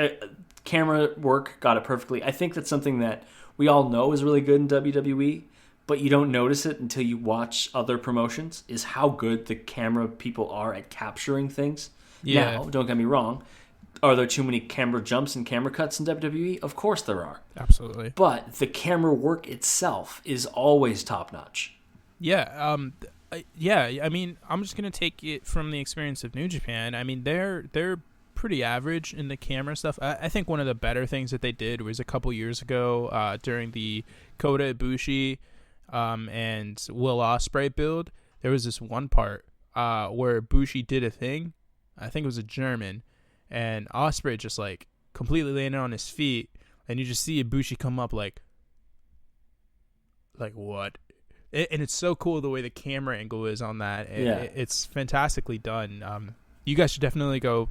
camera work got it perfectly. I think that's something that we all know is really good in WWE, but you don't notice it until you watch other promotions, is how good the camera people are at capturing things. Yeah. Now, don't get me wrong, are there too many camera jumps and camera cuts in WWE? Of course there are. Absolutely. But the camera work itself is always top-notch. Yeah. I mean, I'm just going to take it from the experience of New Japan. I mean, they're pretty average in the camera stuff. I think one of the better things that they did was a couple years ago during the Kota Ibushi and Will Ospreay build. There was this one part where Ibushi did a thing. I think it was a German, and Ospreay just like completely landed on his feet, and you just see Ibushi come up like what? And it's so cool the way the camera angle is on that. It's fantastically done. You guys should definitely go,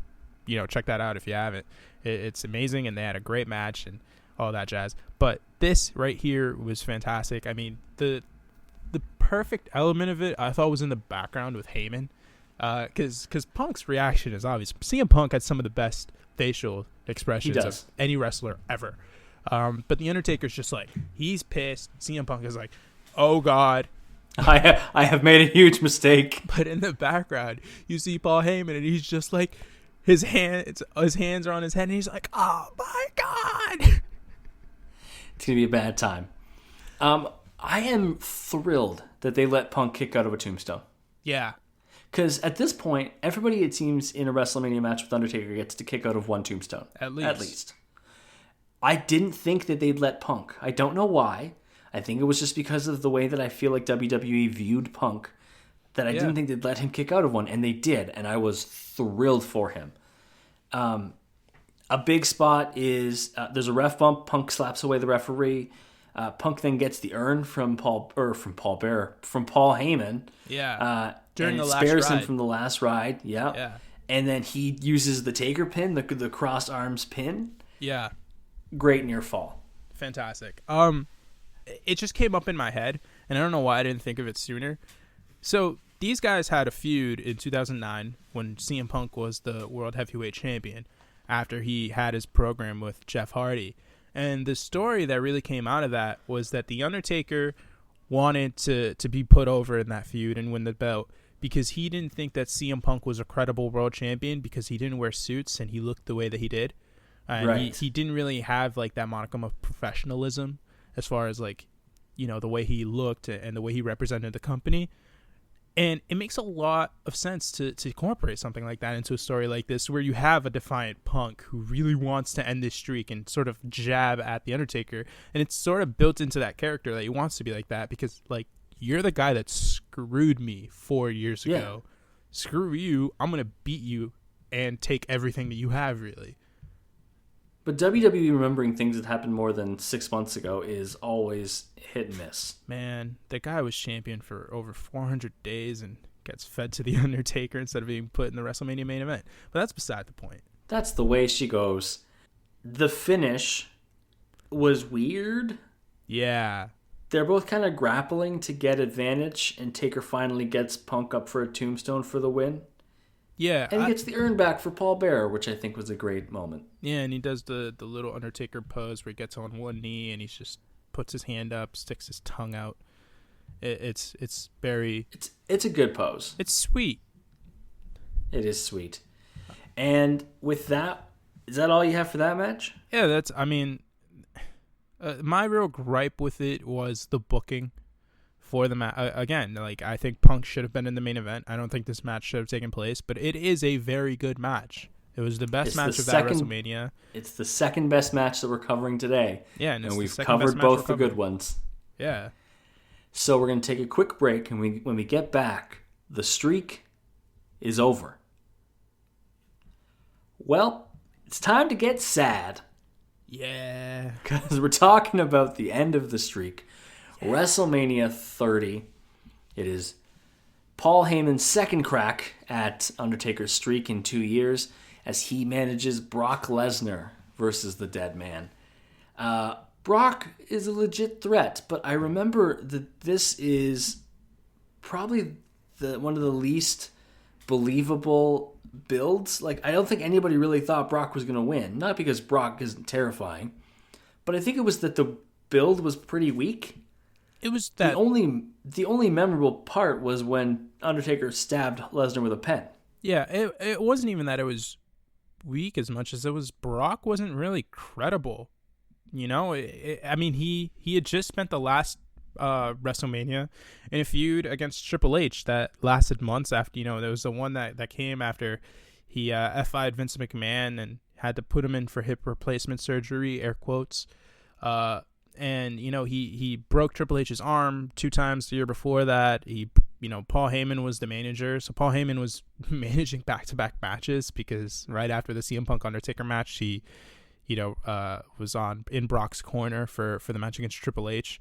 check that out if you haven't. It's amazing, and they had a great match and all that jazz. But this right here was fantastic. I mean, the perfect element of it I thought was in the background with Heyman, because Punk's reaction is obvious. CM Punk had some of the best facial expressions of any wrestler ever. But the Undertaker's just like, he's pissed. CM Punk is like, oh God, I have made a huge mistake. But in the background, you see Paul Heyman, and he's just like, his hands are on his head, and he's like, oh my God. It's gonna be a bad time. I am thrilled that they let Punk kick out of a tombstone. Yeah. Because at this point, everybody, it seems, in a WrestleMania match with Undertaker gets to kick out of one tombstone. At least. I didn't think that they'd let Punk. I don't know why. I think it was just because of the way that I feel like WWE viewed Punk, that I didn't think they'd let him kick out of one, and they did, and I was thrilled for him. A big spot is there's a ref bump. Punk slaps away the referee. Punk then gets the urn from Paul Heyman. Yeah. During the last spares ride. him from the last ride. Yeah. And then he uses the Taker pin, the crossed arms pin. Yeah. Great near fall. Fantastic. It just came up in my head, and I don't know why I didn't think of it sooner. So these guys had a feud in 2009 when CM Punk was the World Heavyweight Champion after he had his program with Jeff Hardy. And the story that really came out of that was that The Undertaker wanted to be put over in that feud and win the belt because he didn't think that CM Punk was a credible world champion because he didn't wear suits and he looked the way that he did. And right. he didn't really have like that modicum of professionalism as far as like, the way he looked and the way he represented the company. And it makes a lot of sense to incorporate something like that into a story like this where you have a defiant Punk who really wants to end this streak and sort of jab at The Undertaker. And it's sort of built into that character that he wants to be like that because, like, you're the guy that screwed me 4 years ago. Screw you. I'm going to beat you and take everything that you have, really. But WWE remembering things that happened more than 6 months ago is always hit and miss. Man, the guy was champion for over 400 days and gets fed to The Undertaker instead of being put in the WrestleMania main event. But that's beside the point. That's the way she goes. The finish was weird. Yeah. They're both kind of grappling to get advantage, and Taker finally gets Punk up for a tombstone for the win. Yeah. And he gets the urn back for Paul Bearer, which I think was a great moment. Yeah, and he does the little Undertaker pose where he gets on one knee and he just puts his hand up, sticks his tongue out. It's very... It's a good pose. It's sweet. It is sweet. And with that, is that all you have for that match? Yeah, my real gripe with it was the booking for the match. Again, like, I think Punk should have been in the main event. I don't think this match should have taken place, but it is a very good match. It was the best match of that WrestleMania. It's the second best match that we're covering today. Yeah, and we've covered both the good ones. Yeah. So we're going to take a quick break, and when we get back, the streak is over. Well, it's time to get sad. Yeah. Because we're talking about the end of the streak. Yeah. WrestleMania 30. It is Paul Heyman's second crack at Undertaker's streak in 2 years as he manages Brock Lesnar versus the Dead Man. Brock is a legit threat, but I remember that this is probably one of the least believable builds. Like, I don't think anybody really thought Brock was going to win. Not because Brock isn't terrifying, but I think it was that the build was pretty weak. It was that the only memorable part was when Undertaker stabbed Lesnar with a pen. Yeah, it wasn't even that it was weak as much as it was Brock wasn't really credible. You know, I mean, he had just spent the last WrestleMania in a feud against Triple H that lasted months after, you know, there was the one that came after he FI'd Vince McMahon and had to put him in for hip replacement surgery, air quotes. And, you know, he broke Triple H's arm 2 times the year before that. Paul Heyman was the manager. So Paul Heyman was managing back-to-back matches because right after the CM Punk Undertaker match, he, was in Brock's corner for the match against Triple H.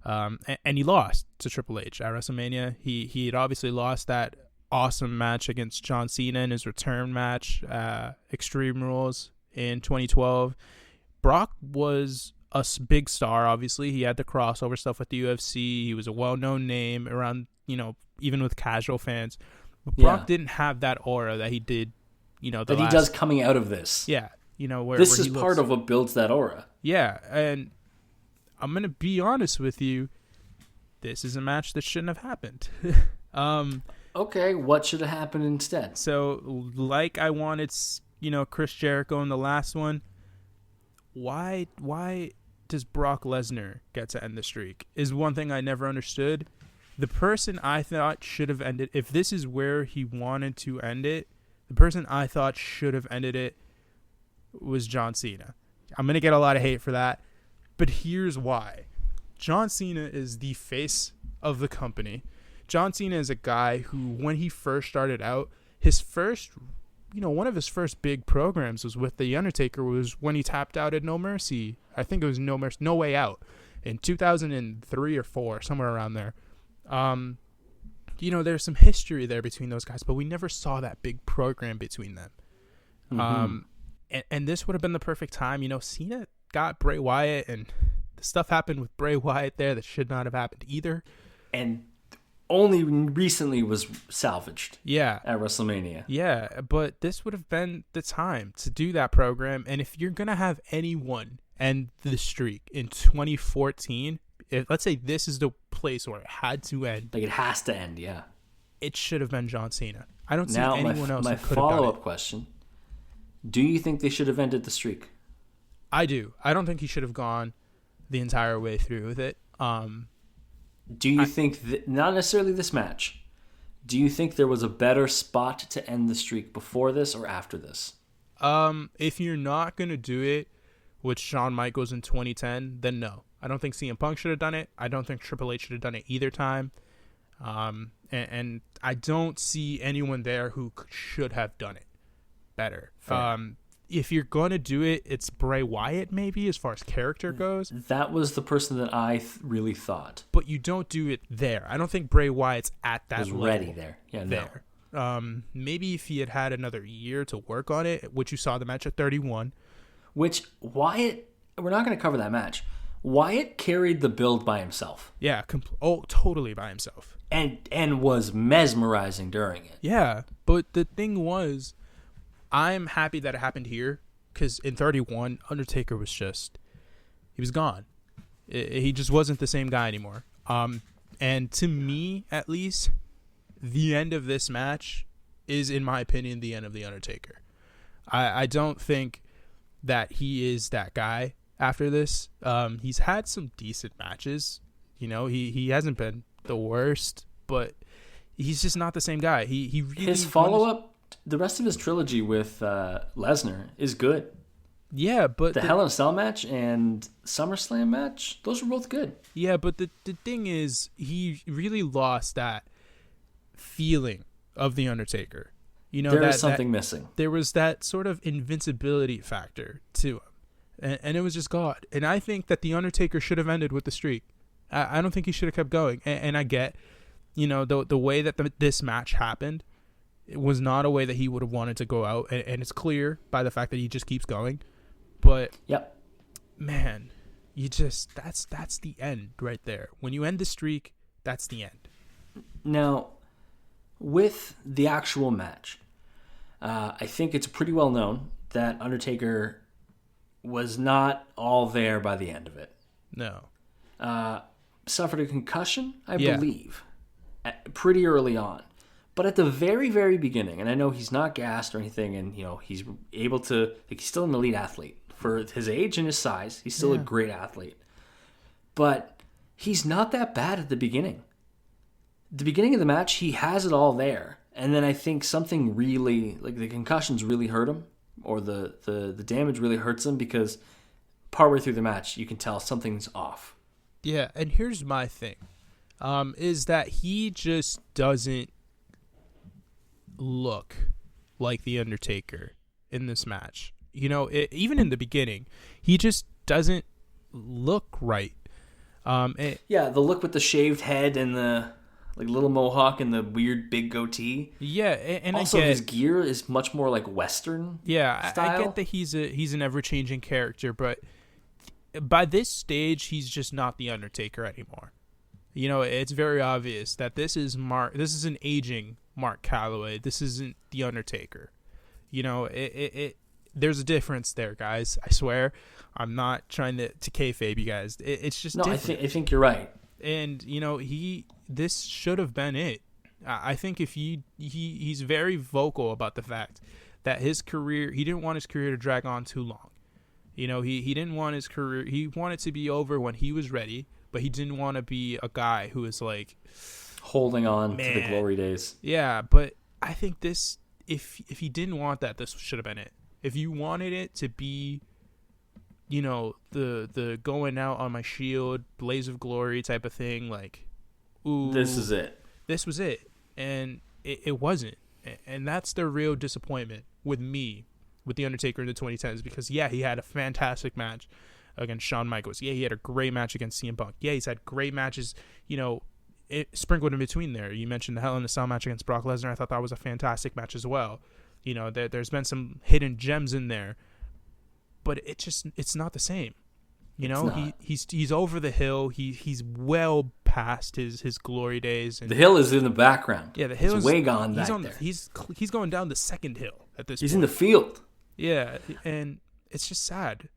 And he lost to Triple H at WrestleMania. He had obviously lost that awesome match against John Cena in his return match, Extreme Rules in 2012. Brock was a big star, obviously. He had the crossover stuff with the UFC. He was a well-known name around, even with casual fans. But Brock didn't have that aura that he did, he does coming out of this. Yeah. Where this is he part of what builds that aura. Yeah, and I'm going to be honest with you. This is a match that shouldn't have happened. Okay, what should have happened instead? So, like I wanted, Chris Jericho in the last one, why does Brock Lesnar get to end the streak is one thing I never understood. The person I thought should have ended, if this is where he wanted to end it, the person I thought should have ended it was John Cena. I'm going to get a lot of hate for that, but here's why. John Cena is the face of the company. John Cena is a guy who, when he first started out, one of his first big programs was with The Undertaker was when he tapped out at No Mercy. I think it was No Way Out in 2003 or 4, somewhere around there. There's some history there between those guys, but we never saw that big program between them. Mm-hmm. And this would have been the perfect time. Cena got Bray Wyatt, and the stuff happened with Bray Wyatt there that should not have happened either. And only recently was salvaged. Yeah. At WrestleMania. Yeah, but this would have been the time to do that program. And if you're going to have anyone end the streak in 2014, let's say this is the place where it had to end. Like it has to end, yeah. It should have been John Cena. I don't see anyone else who could have done it. My follow-up question, do you think they should have ended the streak? I do. I don't think he should have gone the entire way through with it. Do you think, not necessarily this match, do you think there was a better spot to end the streak before this or after this? If you're not going to do it with Shawn Michaels in 2010, then no. I don't think CM Punk should have done it. I don't think Triple H should have done it either time. And I don't see anyone there who should have done it better. If you're going to do it, it's Bray Wyatt maybe as far as character goes. That was the person that I really thought. But you don't do it there. I don't think Bray Wyatt's at that level. Ready there. Yeah, there. No. Maybe if he had another year to work on it, which you saw the match at 31. Which Wyatt, we're not going to cover that match. Wyatt carried the build by himself. Yeah, totally by himself. And was mesmerizing during it. Yeah, but the thing was, I'm happy that it happened here because in 31, Undertaker was he was gone. He just wasn't the same guy anymore. And to me, at least, the end of this match is, in my opinion, the end of The Undertaker. I don't think that he is that guy after this. He's had some decent matches. He hasn't been the worst, but he's just not the same guy. He really his follow-up, the rest of his trilogy with Lesnar is good. Yeah, but the Hell in a Cell match and SummerSlam match, those were both good. Yeah, but the thing is, he really lost that feeling of The Undertaker. There was something missing. There was that sort of invincibility factor to him, and it was just God. And I think that The Undertaker should have ended with the streak. I don't think he should have kept going. And I get, the way that this match happened, it was not a way that he would have wanted to go out, and it's clear by the fact that he just keeps going. But yep, man, that's the end right there. When you end the streak, that's the end. Now, with the actual match, I think it's pretty well known that Undertaker was not all there by the end of it. No. suffered a concussion, I believe, pretty early on. But at the very, very beginning, and I know he's not gassed or anything, and he's able to, he's still an elite athlete for his age and his size. He's still a great athlete, but he's not that bad at the beginning. The beginning of the match, he has it all there, and then I think something really, like the concussions really hurt him, or the damage really hurts him, because partway through the match, you can tell something's off. Yeah, and here's my thing, is that he just doesn't look like the Undertaker in this match. Even in the beginning, he just doesn't look right. The look with the shaved head and the little mohawk and the weird big goatee. Yeah, and also his gear is much more like Western. Yeah, style. I get that he's an ever-changing character, but by this stage, he's just not the Undertaker anymore. It's very obvious that this is an aging Mark Calloway. This isn't the Undertaker. There's a difference there, guys. I swear. I'm not trying to kayfabe you guys. It's just different. I think you're right. And this should have been it. I think if he's very vocal about the fact that his career, he didn't want his career to drag on too long. He didn't want his career. He wanted to be over when he was ready, but he didn't want to be a guy who is like holding on to the glory days. Yeah, but I think this, if he didn't want that, this should have been it. If you wanted it to be, the going out on my shield, blaze of glory type of thing, like, ooh, this is it. This was it, and it wasn't, and that's the real disappointment with me, with the Undertaker in the 2010s, because he had a fantastic match against Shawn Michaels. Yeah, he had a great match against CM Punk. Yeah, he's had great matches, sprinkled in between there. You mentioned the Hell in a Cell match against Brock Lesnar. I thought that was a fantastic match as well. There's been some hidden gems in there, but it's not the same. He's over the hill. He's well past his glory days. And the hill is in the background. Yeah, the hill is way gone back there. He's going down the second hill at this point. He's in the field. Yeah, and it's just sad.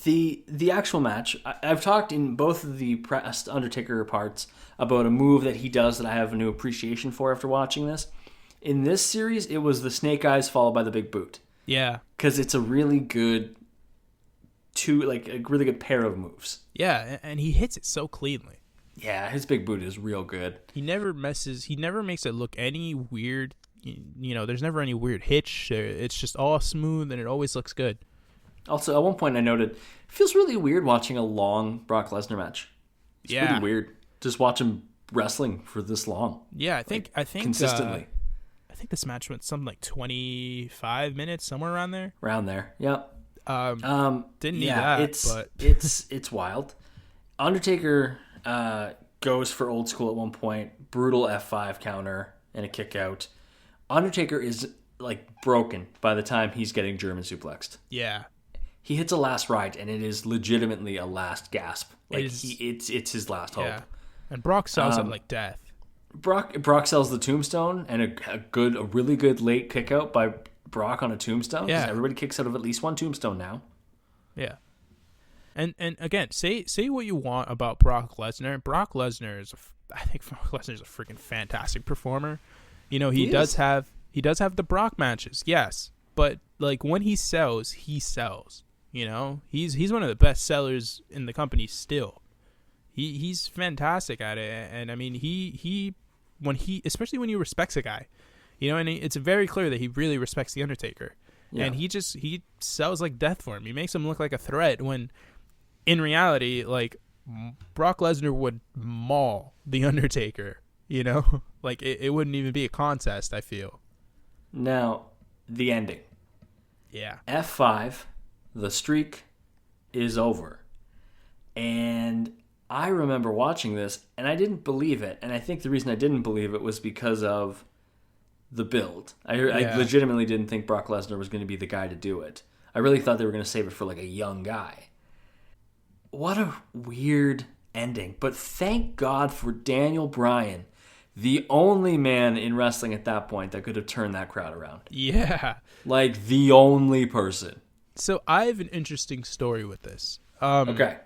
The actual match, I've talked in both of the pressed Undertaker parts about a move that he does that I have a new appreciation for after watching this. In this series, it was the snake eyes followed by the big boot. Yeah. Because it's a really good a really good pair of moves. Yeah, and he hits it so cleanly. Yeah, his big boot is real good. He never makes it look any weird. There's never any weird hitch. It's just all smooth, and it always looks good. Also, at one point I noted, it feels really weird watching a long Brock Lesnar match. It's pretty weird. Just watch him wrestling for this long. Yeah, I think consistently. I think this match went something like 25 minutes, somewhere around there. Around there, yep. Didn't need that, but it's wild. Undertaker goes for old school at one point, brutal F5 counter and a kick out. Undertaker is broken by the time he's getting German suplexed. Yeah. He hits a last ride, and it is legitimately a last gasp. It's his last hope. Yeah. And Brock sells it like death. Brock sells the tombstone, and a really good late kick out by Brock on a tombstone. Yeah. Everybody kicks out of at least one tombstone now. Yeah. And again, say what you want about Brock Lesnar. I think Brock Lesnar is a freaking fantastic performer. He does have the Brock matches, yes, but when he sells, He's one of the best sellers in the company still. He's fantastic at it, and I mean especially when he respects a guy, and it's very clear that he really respects the Undertaker, and he sells like death for him. He makes him look like a threat when, in reality, Brock Lesnar would maul the Undertaker. It wouldn't even be a contest, I feel. Now, the ending. Yeah. F5, the streak is over. And I remember watching this, and I didn't believe it. And I think the reason I didn't believe it was because of the build. I legitimately didn't think Brock Lesnar was going to be the guy to do it. I really thought they were going to save it for a young guy. What a weird ending. But thank God for Daniel Bryan, the only man in wrestling at that point that could have turned that crowd around. Yeah. The only person. So I have an interesting story with this. Okay.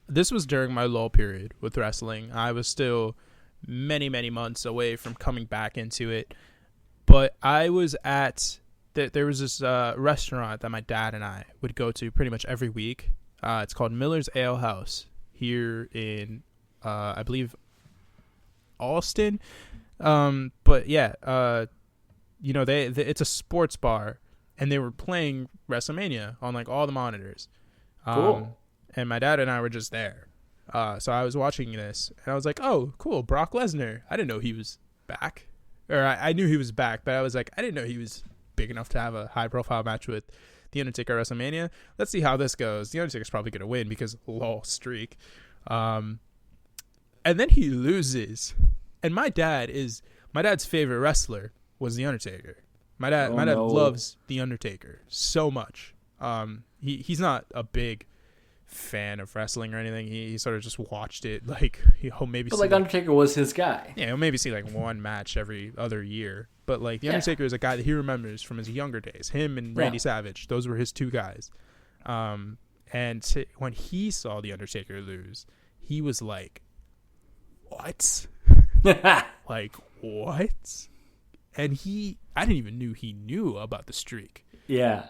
this was during my lull period with wrestling. I was still many, many months away from coming back into it. But I was at, there was this restaurant that my dad and I would go to pretty much every week. It's called Miller's Ale House here in, I believe, Austin. But yeah, you know, they it's a sports bar, and they were playing Wrestlemania on like all the monitors. Cool. And my dad and I were just there. So I was watching this, and I was like, oh, cool, Brock Lesnar. I didn't know he was back. Or I knew he was back, but I was like, I didn't know he was big enough to have a high-profile match with The Undertaker at WrestleMania. Let's see how this goes. The Undertaker's probably going to win because lol streak. And then he loses. And my dad's favorite wrestler was The Undertaker. My dad loves The Undertaker so much. He's not a big fan of wrestling or anything. He sort of just watched it, like he'll maybe. But like Undertaker was his guy. Yeah, he'll maybe see like one match every other year. But like the Undertaker is a guy that he remembers from his younger days. Him and Randy Savage, those were his two guys. And when he saw the Undertaker lose, he was like, "What? Like what?" And I didn't even knew about the streak. Yeah.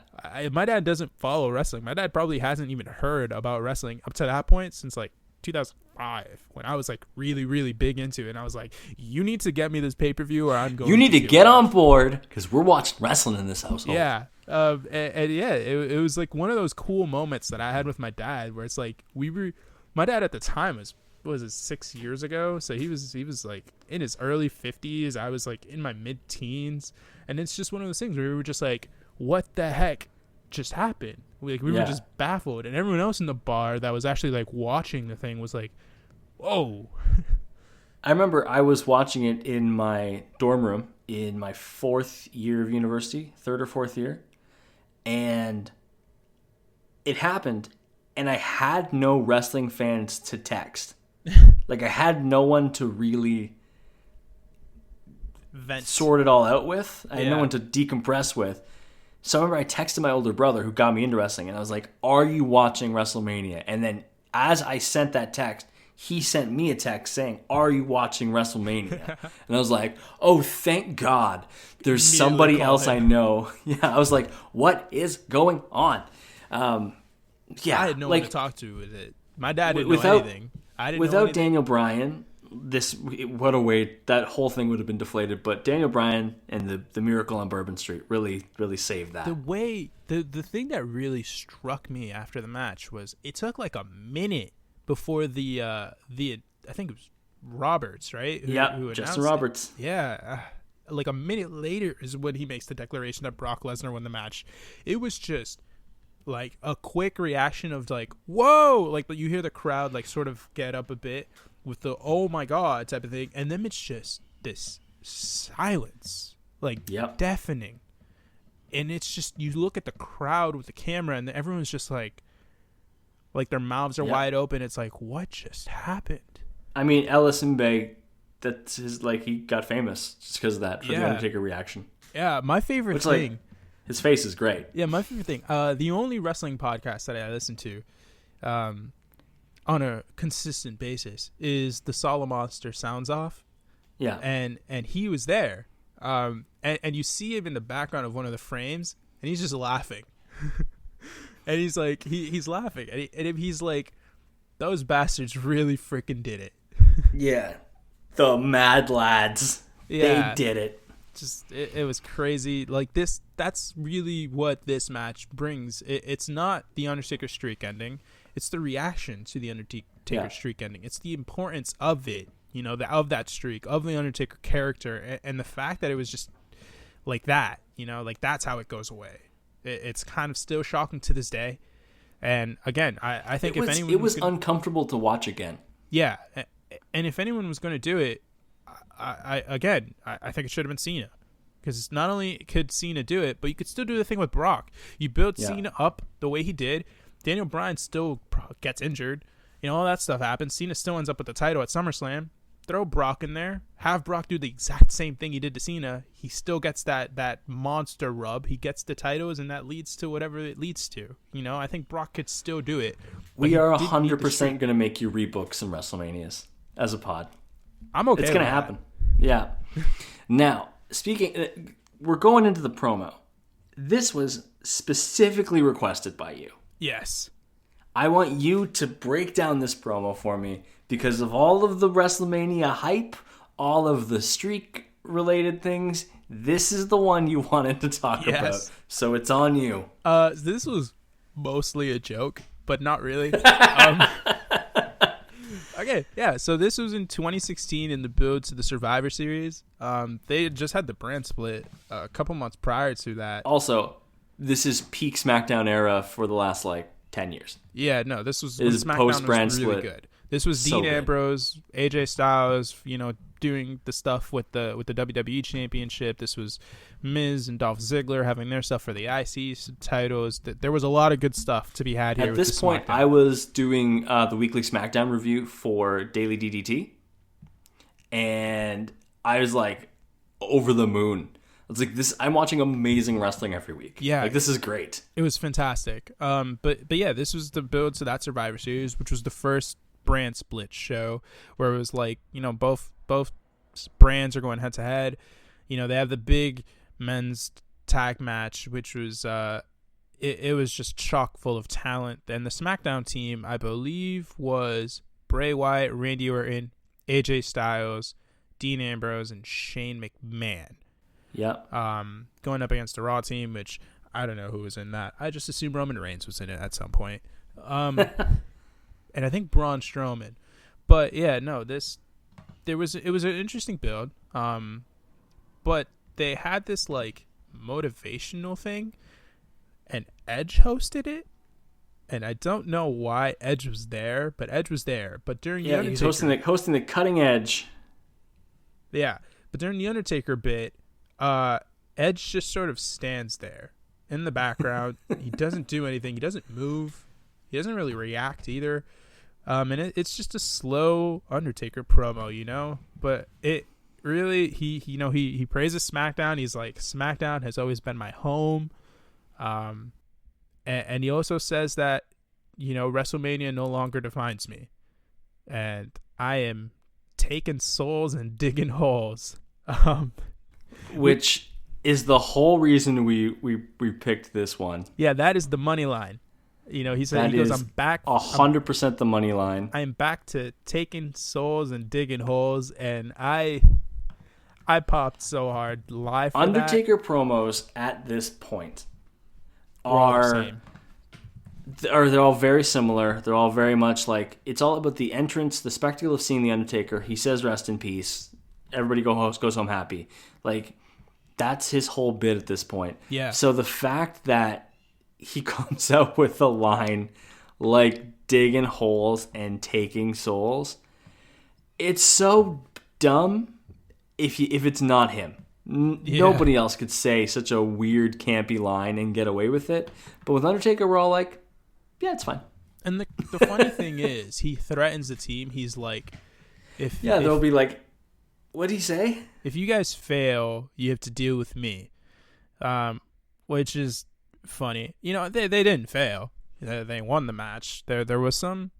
My dad doesn't follow wrestling. My dad probably hasn't even heard about wrestling up to that point since like 2005, when I was like really, really big into it. And I was like, you need to get me this pay-per-view or I'm going to... You need to get on board because we're watching wrestling in this household. Yeah. And yeah, it was like one of those cool moments that I had with my dad where it's like my dad at the time was it 6 years ago? So he was like in his early 50s. I was like in my mid-teens. And it's just one of those things where we were just like, what the heck just happened? We were just baffled, and everyone else in the bar that was actually like watching the thing was like, whoa. I remember I was watching it in my dorm room in my 4th year of university, 3rd or 4th year, and it happened, and I had no wrestling fans to text. Like I had no one to really sort it all out with. I had no one to decompress with. So I remember I texted my older brother who got me into wrestling, and I was like, are you watching WrestleMania? And then as I sent that text, he sent me a text saying, are you watching WrestleMania? And I was like, oh, thank God. There's somebody else I know. Yeah, I was like, what is going on? Yeah, I had no one to talk to with it. My dad didn't know anything. Without Daniel Bryan, what a way that whole thing would have been deflated. But Daniel Bryan and the Miracle on Bourbon Street really, really saved that. The thing that really struck me after the match was it took like a minute before the I think it was Roberts, right? Who Justin Roberts. Yeah. Like a minute later is when he makes the declaration that Brock Lesnar won the match. It was just like a quick reaction of like, whoa, like you hear the crowd like sort of get up a bit with the oh my god type of thing, and then it's just this silence, like deafening, and it's just you look at the crowd with the camera and everyone's just like their mouths are wide open. It's like, what just happened? I mean, Ellis Mbe, that's his, like he got famous just because of that, for the Undertaker reaction. Yeah, my favorite thing. Like, his face is great. Yeah, my favorite thing. The only wrestling podcast that I listen to, on a consistent basis is the Solomonster Sounds Off. Yeah. And he was there. And you see him in the background of one of the frames, and he's just laughing. And he's like, he's laughing. And he's like, those bastards really freaking did it. Yeah. The Mad Lads. Yeah. They did it. Just it was crazy. Like that's really what this match brings. It's not the Undertaker streak ending. It's the reaction to the Undertaker streak ending. It's the importance of it, you know, of that streak, of the Undertaker character, and the fact that it was just like that, you know, like that's how it goes away. It's kind of still shocking to this day. And again, I think if anyone... It was uncomfortable to watch again. Yeah. And if anyone was going to do it, I think it should have been Cena. Because not only could Cena do it, but you could still do the thing with Brock. You built Cena up the way he did. Daniel Bryan still gets injured. You know, all that stuff happens. Cena still ends up with the title at SummerSlam. Throw Brock in there. Have Brock do the exact same thing he did to Cena. He still gets that monster rub. He gets the titles, and that leads to whatever it leads to. You know, I think Brock could still do it. We are 100% going to make you rebook some WrestleManias as a pod. I'm okay. It's going to happen. Yeah. Now, we're going into the promo. This was specifically requested by you. Yes. I want you to break down this promo for me because of all of the WrestleMania hype, all of the streak-related things. This is the one you wanted to talk about. So it's on you. This was mostly a joke, but not really. Okay, yeah. So this was in 2016 in the build to the Survivor Series. They had just had the brand split a couple months prior to that. Also, this is peak SmackDown era for the last 10 years. Yeah, no, this was SmackDown post-brand was really split. good. This was Dean Ambrose, AJ Styles, doing the stuff with the WWE Championship. This was Miz and Dolph Ziggler having their stuff for the IC titles. There was a lot of good stuff to be had here. At this point, I was doing the weekly SmackDown review for Daily DDT, and I was over the moon. It's this. I'm watching amazing wrestling every week. Yeah, this is great. It was fantastic. But yeah, this was the build to that Survivor Series, which was the first brand split show where it was both brands are going head to head. They have the big men's tag match, which was it was just chock full of talent. And the SmackDown team, I believe, was Bray Wyatt, Randy Orton, AJ Styles, Dean Ambrose, and Shane McMahon. Yep. Going up against the Raw team, which I don't know who was in that. I just assumed Roman Reigns was in it at some point. And I think Braun Strowman. But yeah, no, it was an interesting build. But they had this motivational thing, and Edge hosted it. And I don't know why Edge was there, but Edge was there. But during the Undertaker, he's hosting the cutting edge. Yeah, but during the Undertaker bit, Edge just sort of stands there in the background. He doesn't do anything. He doesn't move. He doesn't really react either. And it's just a slow Undertaker promo, But it really, he praises SmackDown. He's like, SmackDown has always been my home. And he also says that, WrestleMania no longer defines me. And I am taking souls and digging holes. Which is the whole reason we picked this one. Yeah, that is the money line. He said, I'm back 100% the money line. I'm back to taking souls and digging holes, and I popped so hard live for Undertaker promos at this point are they're all very similar. They're all very much it's all about the entrance, the spectacle of seeing the Undertaker. He says rest in peace. Everybody goes home happy. That's his whole bit at this point. Yeah. So the fact that he comes out with a line digging holes and taking souls, it's so dumb if it's not him. Nobody else could say such a weird, campy line and get away with it. But with Undertaker, we're all yeah, it's fine. And the funny thing is, he threatens the team. He's they'll be what'd he say? If you guys fail, you have to deal with me. Which is funny. They didn't fail. They won the match. There was some,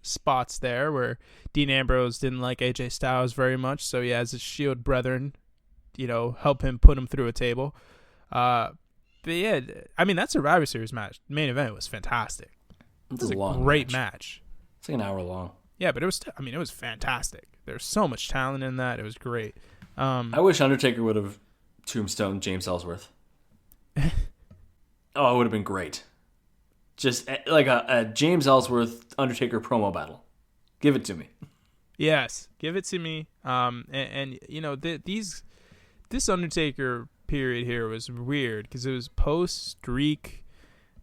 spots there where Dean Ambrose didn't like AJ Styles very much, so he has his Shield brethren, help him put him through a table. But yeah, that Survivor Series match, main event, was fantastic. It was a great match. It's an hour long. Yeah, but it was fantastic. There's so much talent in that. It was great. I wish Undertaker would have tombstoned James Ellsworth. Oh, it would have been great. Just a James Ellsworth Undertaker promo battle. Give it to me. Yes, give it to me. This Undertaker period here was weird because it was post streak,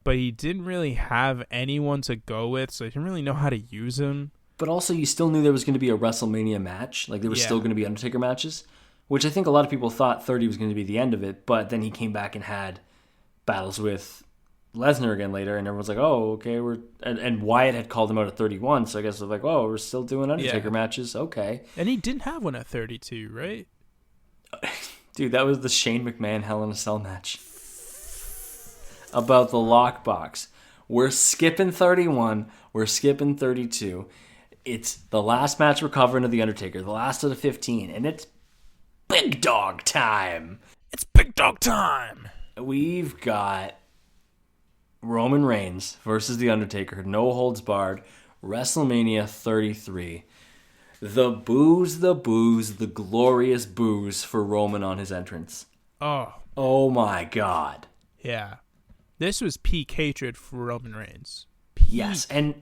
but he didn't really have anyone to go with, so he didn't really know how to use him. But also, you still knew there was going to be a WrestleMania match. There was still going to be Undertaker matches, which I think a lot of people thought 30 was going to be the end of it. But then he came back and had battles with Lesnar again later, and everyone's like, "Oh, okay." And Wyatt had called him out at 31, so I guess they're like, "Oh, we're still doing Undertaker matches, okay." And he didn't have one at 32, right? Dude, that was the Shane McMahon Hell in a Cell match about the lockbox, We're skipping 31. We're skipping 32. It's the last match we're covering of The Undertaker, the last of the 15, and it's big dog time. It's big dog time. We've got Roman Reigns versus The Undertaker, no holds barred, WrestleMania 33. The the glorious boos for Roman on his entrance. Oh my God. Yeah. This was peak hatred for Roman Reigns. Peak. Yes, and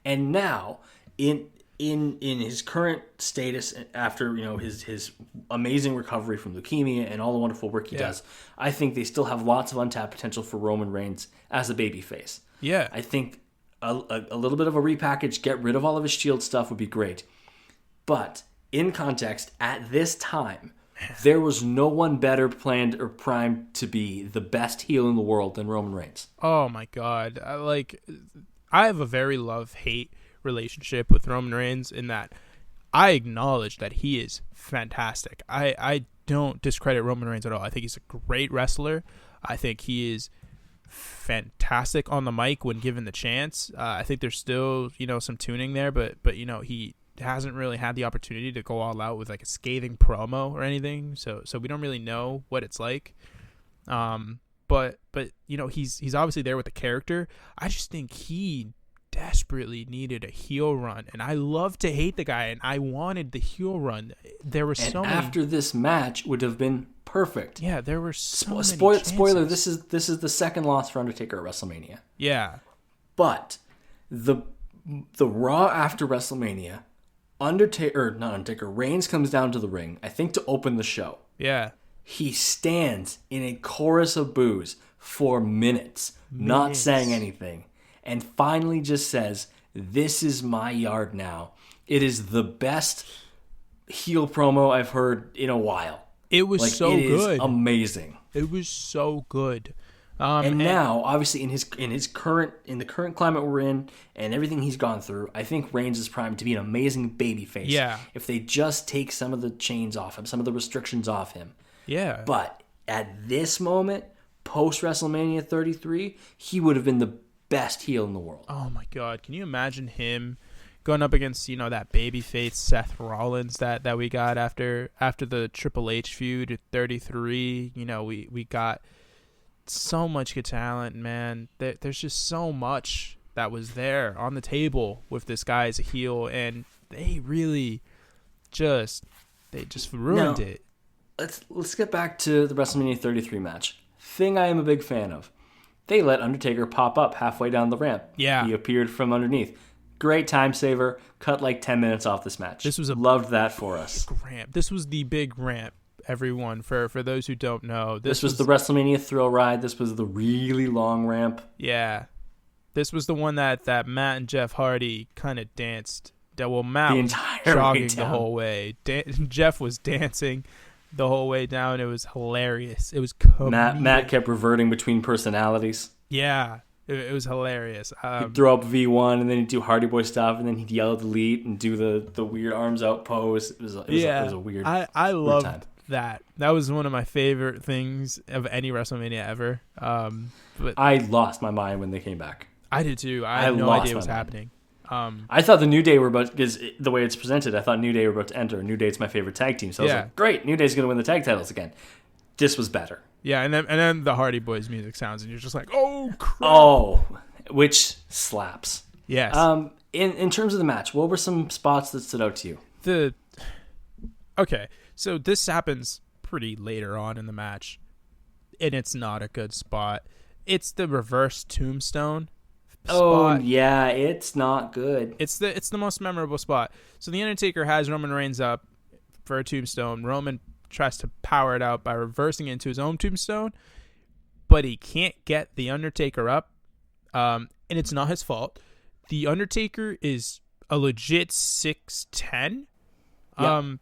now in his current status after his amazing recovery from leukemia and all the wonderful work he does, I think they still have lots of untapped potential for Roman Reigns as a babyface. Yeah, I think a little bit of a repackage, get rid of all of his Shield stuff would be great. But in context, at this time, there was no one better planned or primed to be the best heel in the world than Roman Reigns. Oh my God! I have a very love-hate relationship with Roman Reigns in that I acknowledge that he is fantastic. I don't discredit Roman Reigns at all. I think he's a great wrestler. I think he is fantastic on the mic when given the chance. I think there's still some tuning there, but he hasn't really had the opportunity to go all out with like a scathing promo or anything. So we don't really know what it's like. But he's obviously there with the character. I just think he desperately needed a heel run, and I love to hate the guy, and I wanted the heel run. There were so many. After this match would have been perfect. Yeah, there were so many Spoiler: this is the second loss for Undertaker at WrestleMania. Yeah, but the Raw after WrestleMania, Reigns comes down to the ring, I think to open the show. Yeah. He stands in a chorus of boos for minutes, not saying anything, and finally just says, "This is my yard now." It is the best heel promo I've heard in a while. It was so good. It is amazing. It was so good. And now, obviously, in the current climate we're in, and everything he's gone through, I think Reigns is primed to be an amazing babyface. Yeah. If they just take some of the chains off him, some of the restrictions off him. Yeah. But at this moment, post WrestleMania 33, he would have been the best heel in the world. Oh my God! Can you imagine him going up against that babyface Seth Rollins that we got after the Triple H feud at 33? We got so much good talent, man. There's just so much that was there on the table with this guy as a heel, and they really just ruined it. Let's get back to the WrestleMania 33 match. Thing I am a big fan of. They let Undertaker pop up halfway down the ramp. Yeah. He appeared from underneath. Great time saver. Cut like 10 minutes off this match. Loved that for us. Ramp. This was the big ramp, everyone. For those who don't know. This was the WrestleMania thrill ride. This was the really long ramp. Yeah. This was the one that Matt and Jeff Hardy kind of danced. Well, Matt was jogging the whole way. Jeff was dancing the whole way down. It was hilarious. It was Matt kept reverting between personalities. Yeah, it was hilarious. He'd throw up V1 and then he'd do Hardy Boy stuff and then he'd yell delete and do the weird arms out pose. It was a weird. I loved that. That was one of my favorite things of any WrestleMania ever. But I lost my mind when they came back. I did too. I had no idea what was happening. I thought the New Day were about, because the way it's presented, I thought New Day were about to enter. New Day's my favorite tag team. So I was like, great, New Day's going to win the tag titles again. This was better. Yeah, and then the Hardy Boys music sounds, and you're just like, oh, crap. Oh, which slaps. Yes. In terms of the match, what were some spots that stood out to you? Okay, so this happens pretty later on in the match, and it's not a good spot. It's the reverse tombstone spot. Oh yeah, it's not good. It's the most memorable spot. So the Undertaker has Roman Reigns up for a tombstone. Roman tries to power it out by reversing into his own tombstone, but he can't get the Undertaker up, and it's not his fault. The Undertaker is a legit 6'10", and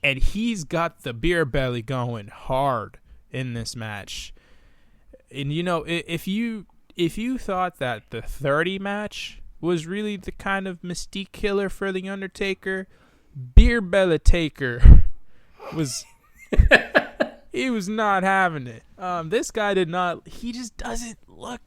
he's got the beer belly going hard in this match. And if you thought that the 30 match was really the kind of mystique killer for the Undertaker, Beer Belly Taker was he was not having it. This guy did not. He just doesn't look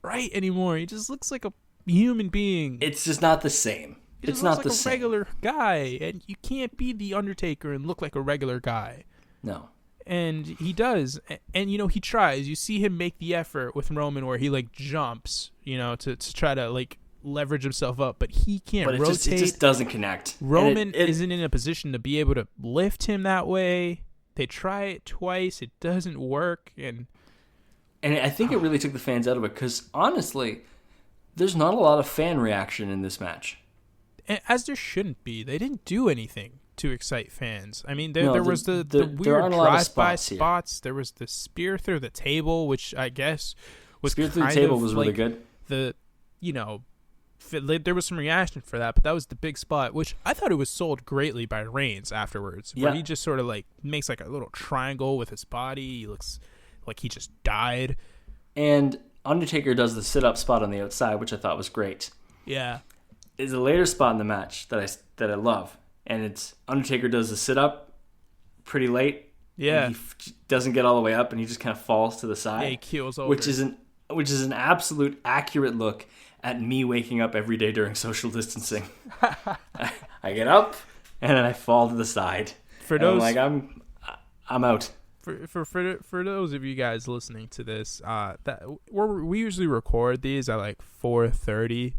right anymore. He just looks like a human being. It's just not the same. It's not like the a same. regular guy, and you can't be the Undertaker and look like a regular guy. No. And he does, and he tries. You see him make the effort with Roman where he like jumps, to try to like leverage himself up, but he can't rotate. It just doesn't connect. Roman isn't in a position to be able to lift him that way. They try it twice, it doesn't work, and I think it really took the fans out of it because honestly, there's not a lot of fan reaction in this match. As there shouldn't be. They didn't do anything to excite fans. I mean, there was the weird drive-by spots. There was the spear through the table, which I guess was spear through the table was like really good. There was some reaction for that, but that was the big spot, which I thought it was sold greatly by Reigns afterwards, where he just sort of like makes like a little triangle with his body. He looks like he just died. And Undertaker does the sit-up spot on the outside, which I thought was great. Yeah. Is a later spot in the match that I love, and it's Undertaker does the sit-up pretty late. Yeah. He doesn't get all the way up, and he just kind of falls to the side. Yeah, he keels over. Which is an absolute accurate look at me waking up every day during social distancing. I get up and then I fall to the side. I'm out. For those of you guys listening to this, we usually record these at like 4:30.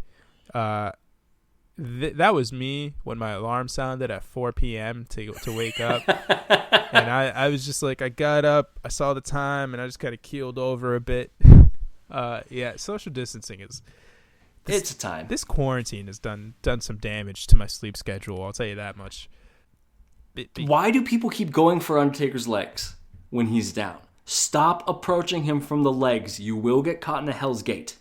That was me when my alarm sounded at 4 p.m. to wake up. And I was just like, I got up, I saw the time, and I just kind of keeled over a bit. Social distancing it's a time. This quarantine has done some damage to my sleep schedule, I'll tell you that much. Why do people keep going for Undertaker's legs when he's down? Stop approaching him from the legs. You will get caught in a Hell's Gate.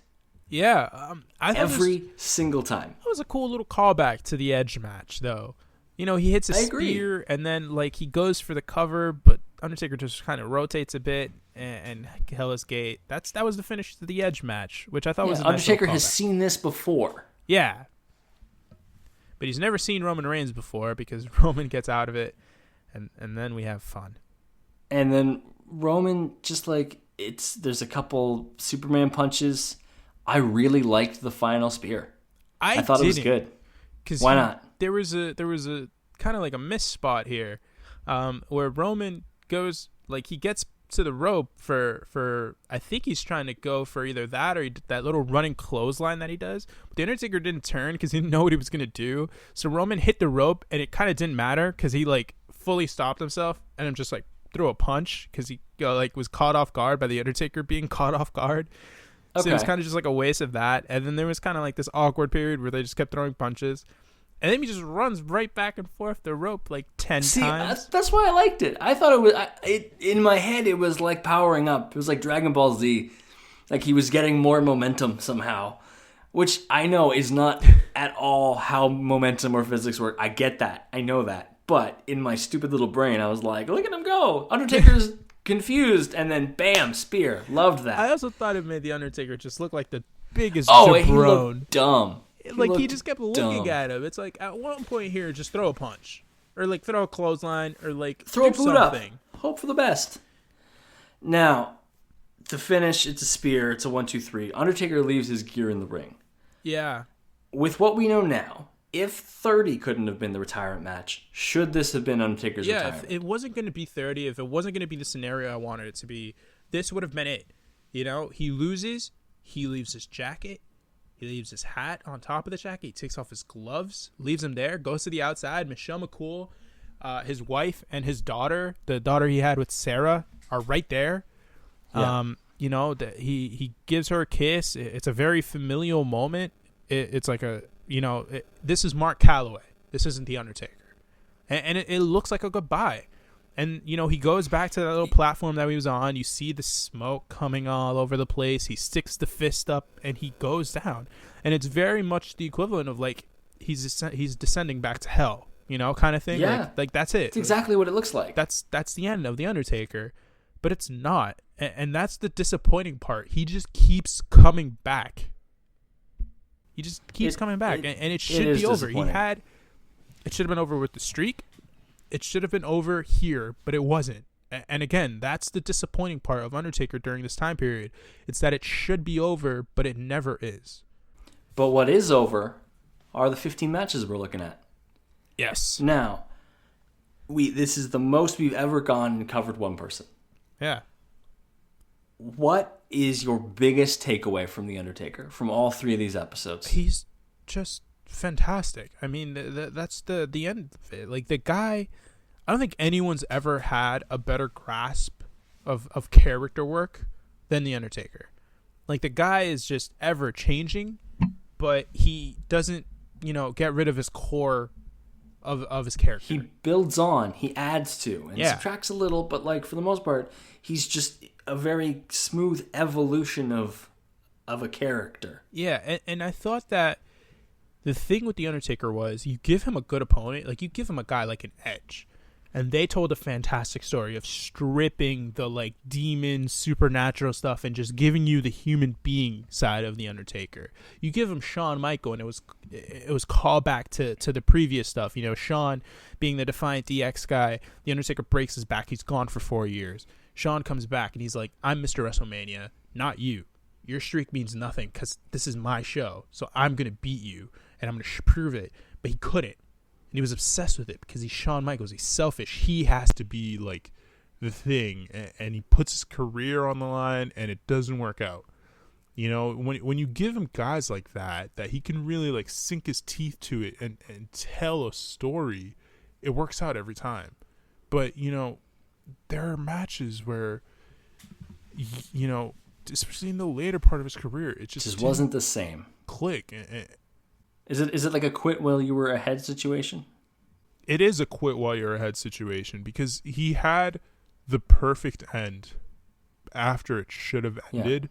Yeah. Every single time. It was a cool little callback to the Edge match, though. He hits a spear, and then like he goes for the cover, but Undertaker just kind of rotates a bit, and Hell's Gate. That was the finish to the Edge match, which I thought was a nice Undertaker has seen this before. Yeah. But he's never seen Roman Reigns before because Roman gets out of it, and then we have fun. And then Roman just like there's a couple Superman punches. I really liked the final spear. I thought it was good. Why not? There was a kind of like a miss spot here, where Roman goes like he gets to the rope for I think he's trying to go for either that or that little running clothesline that he does. But the Undertaker didn't turn because he didn't know what he was gonna do. So Roman hit the rope and it kind of didn't matter because he like fully stopped himself and I'm just like threw a punch because he was caught off guard by the Undertaker being caught off guard. So it was kind of just like a waste of that. And then there was kind of like this awkward period where they just kept throwing punches. And then he just runs right back and forth the rope like 10 times. That's why I liked it. I thought it was, in my head, it was like powering up. It was like Dragon Ball Z. Like he was getting more momentum somehow. Which I know is not at all how momentum or physics work. I get that. I know that. But in my stupid little brain, I was like, look at him go. Undertaker's confused, and then bam, spear. Loved that. I also thought it made the Undertaker just look like the biggest jabron. He looked dumb. He just kept looking at him. It's like at one point here, just throw a punch, or like throw a clothesline, or like throw a boot up. Something. Hope for the best. Now, to finish, it's a spear. It's a 1-2-3. Undertaker leaves his gear in the ring. Yeah. With what we know now, if 30 couldn't have been the retirement match, should this have been Undertaker's retirement? Yeah, if it wasn't going to be 30, if it wasn't going to be the scenario I wanted it to be, this would have been it. He loses, he leaves his jacket, he leaves his hat on top of the jacket, he takes off his gloves, leaves him there, goes to the outside. Michelle McCool, his wife, and his daughter, the daughter he had with Sarah, are right there. Yeah. He gives her a kiss. It's a very familial moment. It's like this is Mark Calloway. This isn't The Undertaker. And it looks like a goodbye. And, he goes back to that little platform that he was on. You see the smoke coming all over the place. He sticks the fist up and he goes down. And it's very much the equivalent of like he's descending back to hell, kind of thing. Yeah. Like that's it. It's exactly what it looks like. That's the end of The Undertaker. But it's not. And that's the disappointing part. He just keeps coming back. He just keeps coming back, and it should be over. It should have been over with the streak. It should have been over here, but it wasn't. And again, that's the disappointing part of Undertaker during this time period. It's that it should be over, but it never is. But what is over are the 15 matches we're looking at. Yes. Now, this is the most we've ever gone and covered one person. Yeah. What is your biggest takeaway from The Undertaker, from all 3 of these episodes? He's just fantastic. I mean, that's the end of it. Like, the guy, I don't think anyone's ever had a better grasp of character work than The Undertaker. Like, the guy is just ever changing, but he doesn't, get rid of his core of his character. He builds on, he adds to, and subtracts a little, but like for the most part, he's just a very smooth evolution of a character. Yeah, and I thought that the thing with The Undertaker was you give him a good opponent, like you give him a guy like an Edge, and they told a fantastic story of stripping the like demon supernatural stuff and just giving you the human being side of The Undertaker. You give him Shawn Michaels, and it was callback to the previous stuff. Shawn being the Defiant DX guy, The Undertaker breaks his back, he's gone for 4 years. Shawn comes back and he's like, I'm Mr. WrestleMania, not you. Your streak means nothing because this is my show, so I'm going to beat you, and I'm going to prove it. But he couldn't. And he was obsessed with it because he's Shawn Michaels. He's selfish. He has to be like the thing, and he puts his career on the line, and it doesn't work out. When you give him guys like that he can really like sink his teeth to it and tell a story, it works out every time. But there are matches where especially in the later part of his career, it just wasn't the same. Click. Is it like a quit while you were ahead situation? It is a quit while you're ahead situation because he had the perfect end after it should have ended,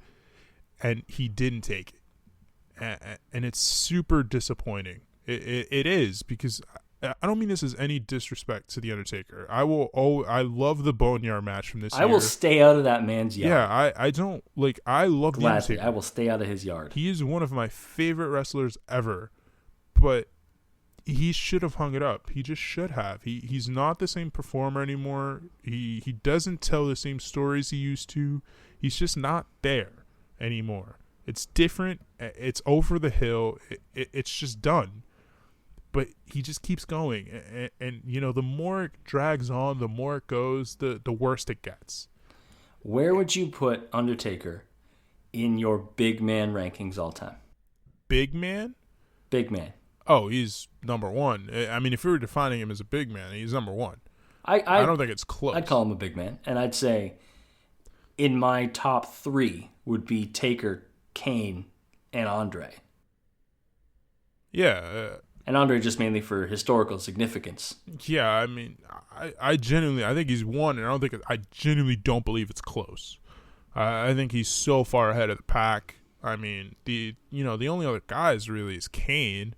and he didn't take it. And it's super disappointing. It is, because I don't mean this as any disrespect to The Undertaker. I love the Boneyard match from this year. I will stay out of that man's yard. Yeah, I don't, like, I love The Undertaker. I will stay out of his yard. He is one of my favorite wrestlers ever. But he should have hung it up. He just should have. He's not the same performer anymore. He doesn't tell the same stories he used to. He's just not there anymore. It's different. It's over the hill. It's just done. But he just keeps going. And the more it drags on, the more it goes, the worse it gets. Where would you put Undertaker in your big man rankings all time? Big man? Big man. Oh, he's number one. I mean, if we were defining him as a big man, he's number one. I don't think it's close. I'd call him a big man. And I'd say in my top 3 would be Taker, Kane, and Andre. Yeah. And Andre just mainly for historical significance. Yeah, I mean, I genuinely, I think he's one, and I genuinely don't believe it's close. I think he's so far ahead of the pack. I mean, the only other guys really is Kane.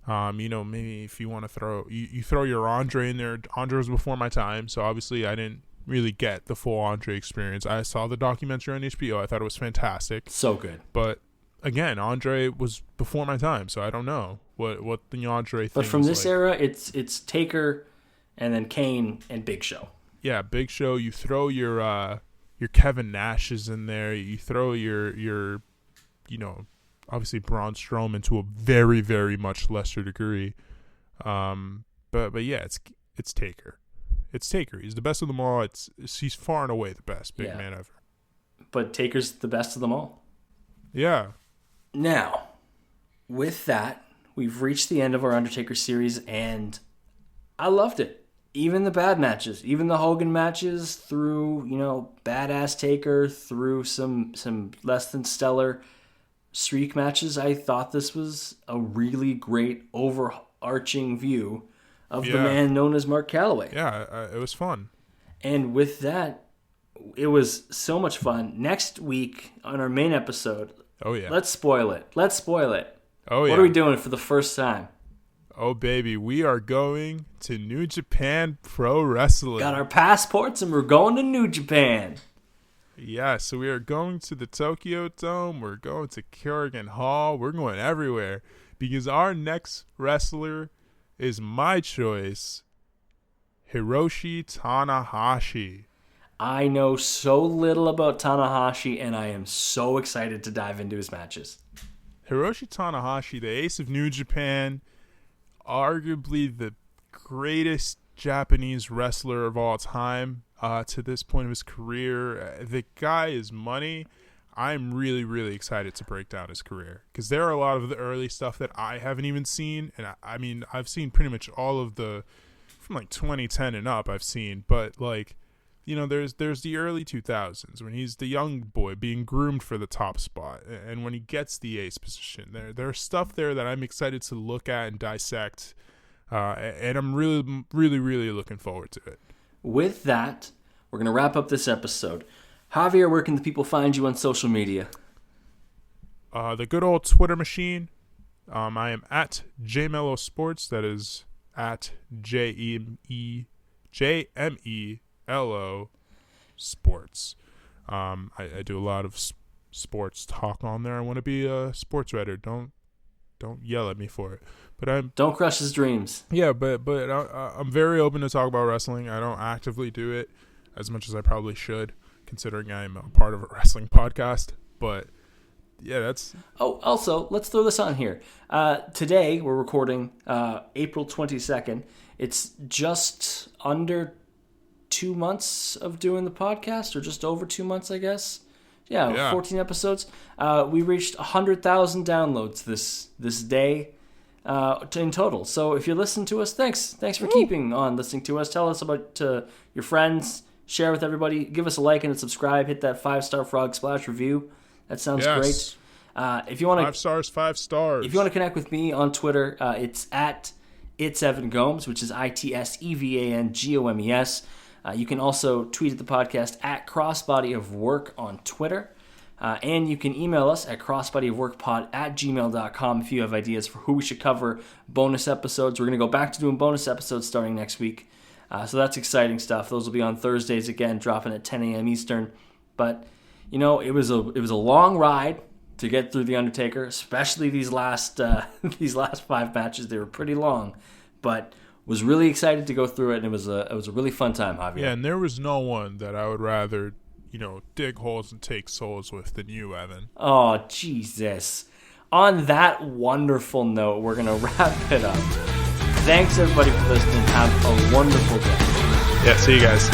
Maybe if you want to throw your Andre in there. Andre was before my time, so obviously I didn't really get the full Andre experience. I saw the documentary on HBO. I thought it was fantastic. So good. But again, Andre was before my time, so I don't know what the Andre thing. But from this era, it's Taker, and then Kane and Big Show. Yeah, Big Show. You throw your Kevin Nashes in there. You throw your obviously Braun Strowman to a very, very much lesser degree. But yeah, it's Taker. It's Taker. He's the best of them all. He's far and away the best big man ever. But Taker's the best of them all. Yeah. Now, with that, we've reached the end of our Undertaker series, and I loved it. Even the bad matches, even the Hogan matches, through badass Taker, through some less than stellar streak matches, I thought this was a really great overarching view of the man known as Mark Calloway. Yeah, it was fun. And with that, it was so much fun. Next week on our main episode, let's spoil it. Oh yeah. What are we doing for the first time? Oh baby, we are going to New Japan Pro Wrestling. Got our passports and we're going to New Japan. Yeah, so we are going to the Tokyo Dome. We're going to Kyogen Hall. We're going everywhere because our next wrestler is my choice, Hiroshi Tanahashi. I know so little about Tanahashi, and I am so excited to dive into his matches. Hiroshi Tanahashi, the ace of New Japan, arguably the greatest Japanese wrestler of all time to this point of his career. The guy is money. I'm really, really excited to break down his career because there are a lot of the early stuff that I haven't even seen. And I mean, I've seen pretty much all of the, from like 2010 and up I've seen, but like, you know, there's the early 2000s when he's the young boy being groomed for the top spot, and when he gets the ace position, there's stuff there that I'm excited to look at and dissect, and I'm really, really, really looking forward to it. With that, we're going to wrap up this episode. Javier, where can the people find you on social media? The good old Twitter machine. I am at JMelo Sports. That is at JMELO Sports. I do a lot of sports talk on there. I want to be a sports writer. Don't yell at me for it. But don't crush his dreams. Yeah, but I'm very open to talk about wrestling. I don't actively do it as much as I probably should, considering I'm a part of a wrestling podcast. But yeah, that's... Oh, also, let's throw this on here. Today, we're recording April 22nd. It's just under 2 months of doing the podcast, or just over 2 months, I guess. Yeah. 14 episodes. We reached 100,000 downloads this day in total. So if you listen to us, thanks for keeping on listening to us. Tell us about your friends. Share with everybody. Give us a like and a subscribe. Hit that 5-star Frog Splash review. That sounds great. If you want 5 stars, 5 stars. If you want to connect with me on Twitter, it's at @It'sEvanGomes, which is ITSEVANGOMES. You can also tweet at the podcast at Crossbody of Work on Twitter. And you can email us at crossbodyofworkpod@gmail.com if you have ideas for who we should cover, bonus episodes. We're going to go back to doing bonus episodes starting next week. So that's exciting stuff. Those will be on Thursdays again, dropping at 10 a.m. Eastern. But, you know, it was a long ride to get through The Undertaker, especially these last 5 matches. They were pretty long, but was really excited to go through it, and it was a really fun time, Javier. Yeah, and there was no one that I would rather, dig holes and take souls with than you, Evan. Oh, Jesus. On that wonderful note, we're going to wrap it up. Thanks, everybody, for listening. Have a wonderful day. Yeah, see you guys.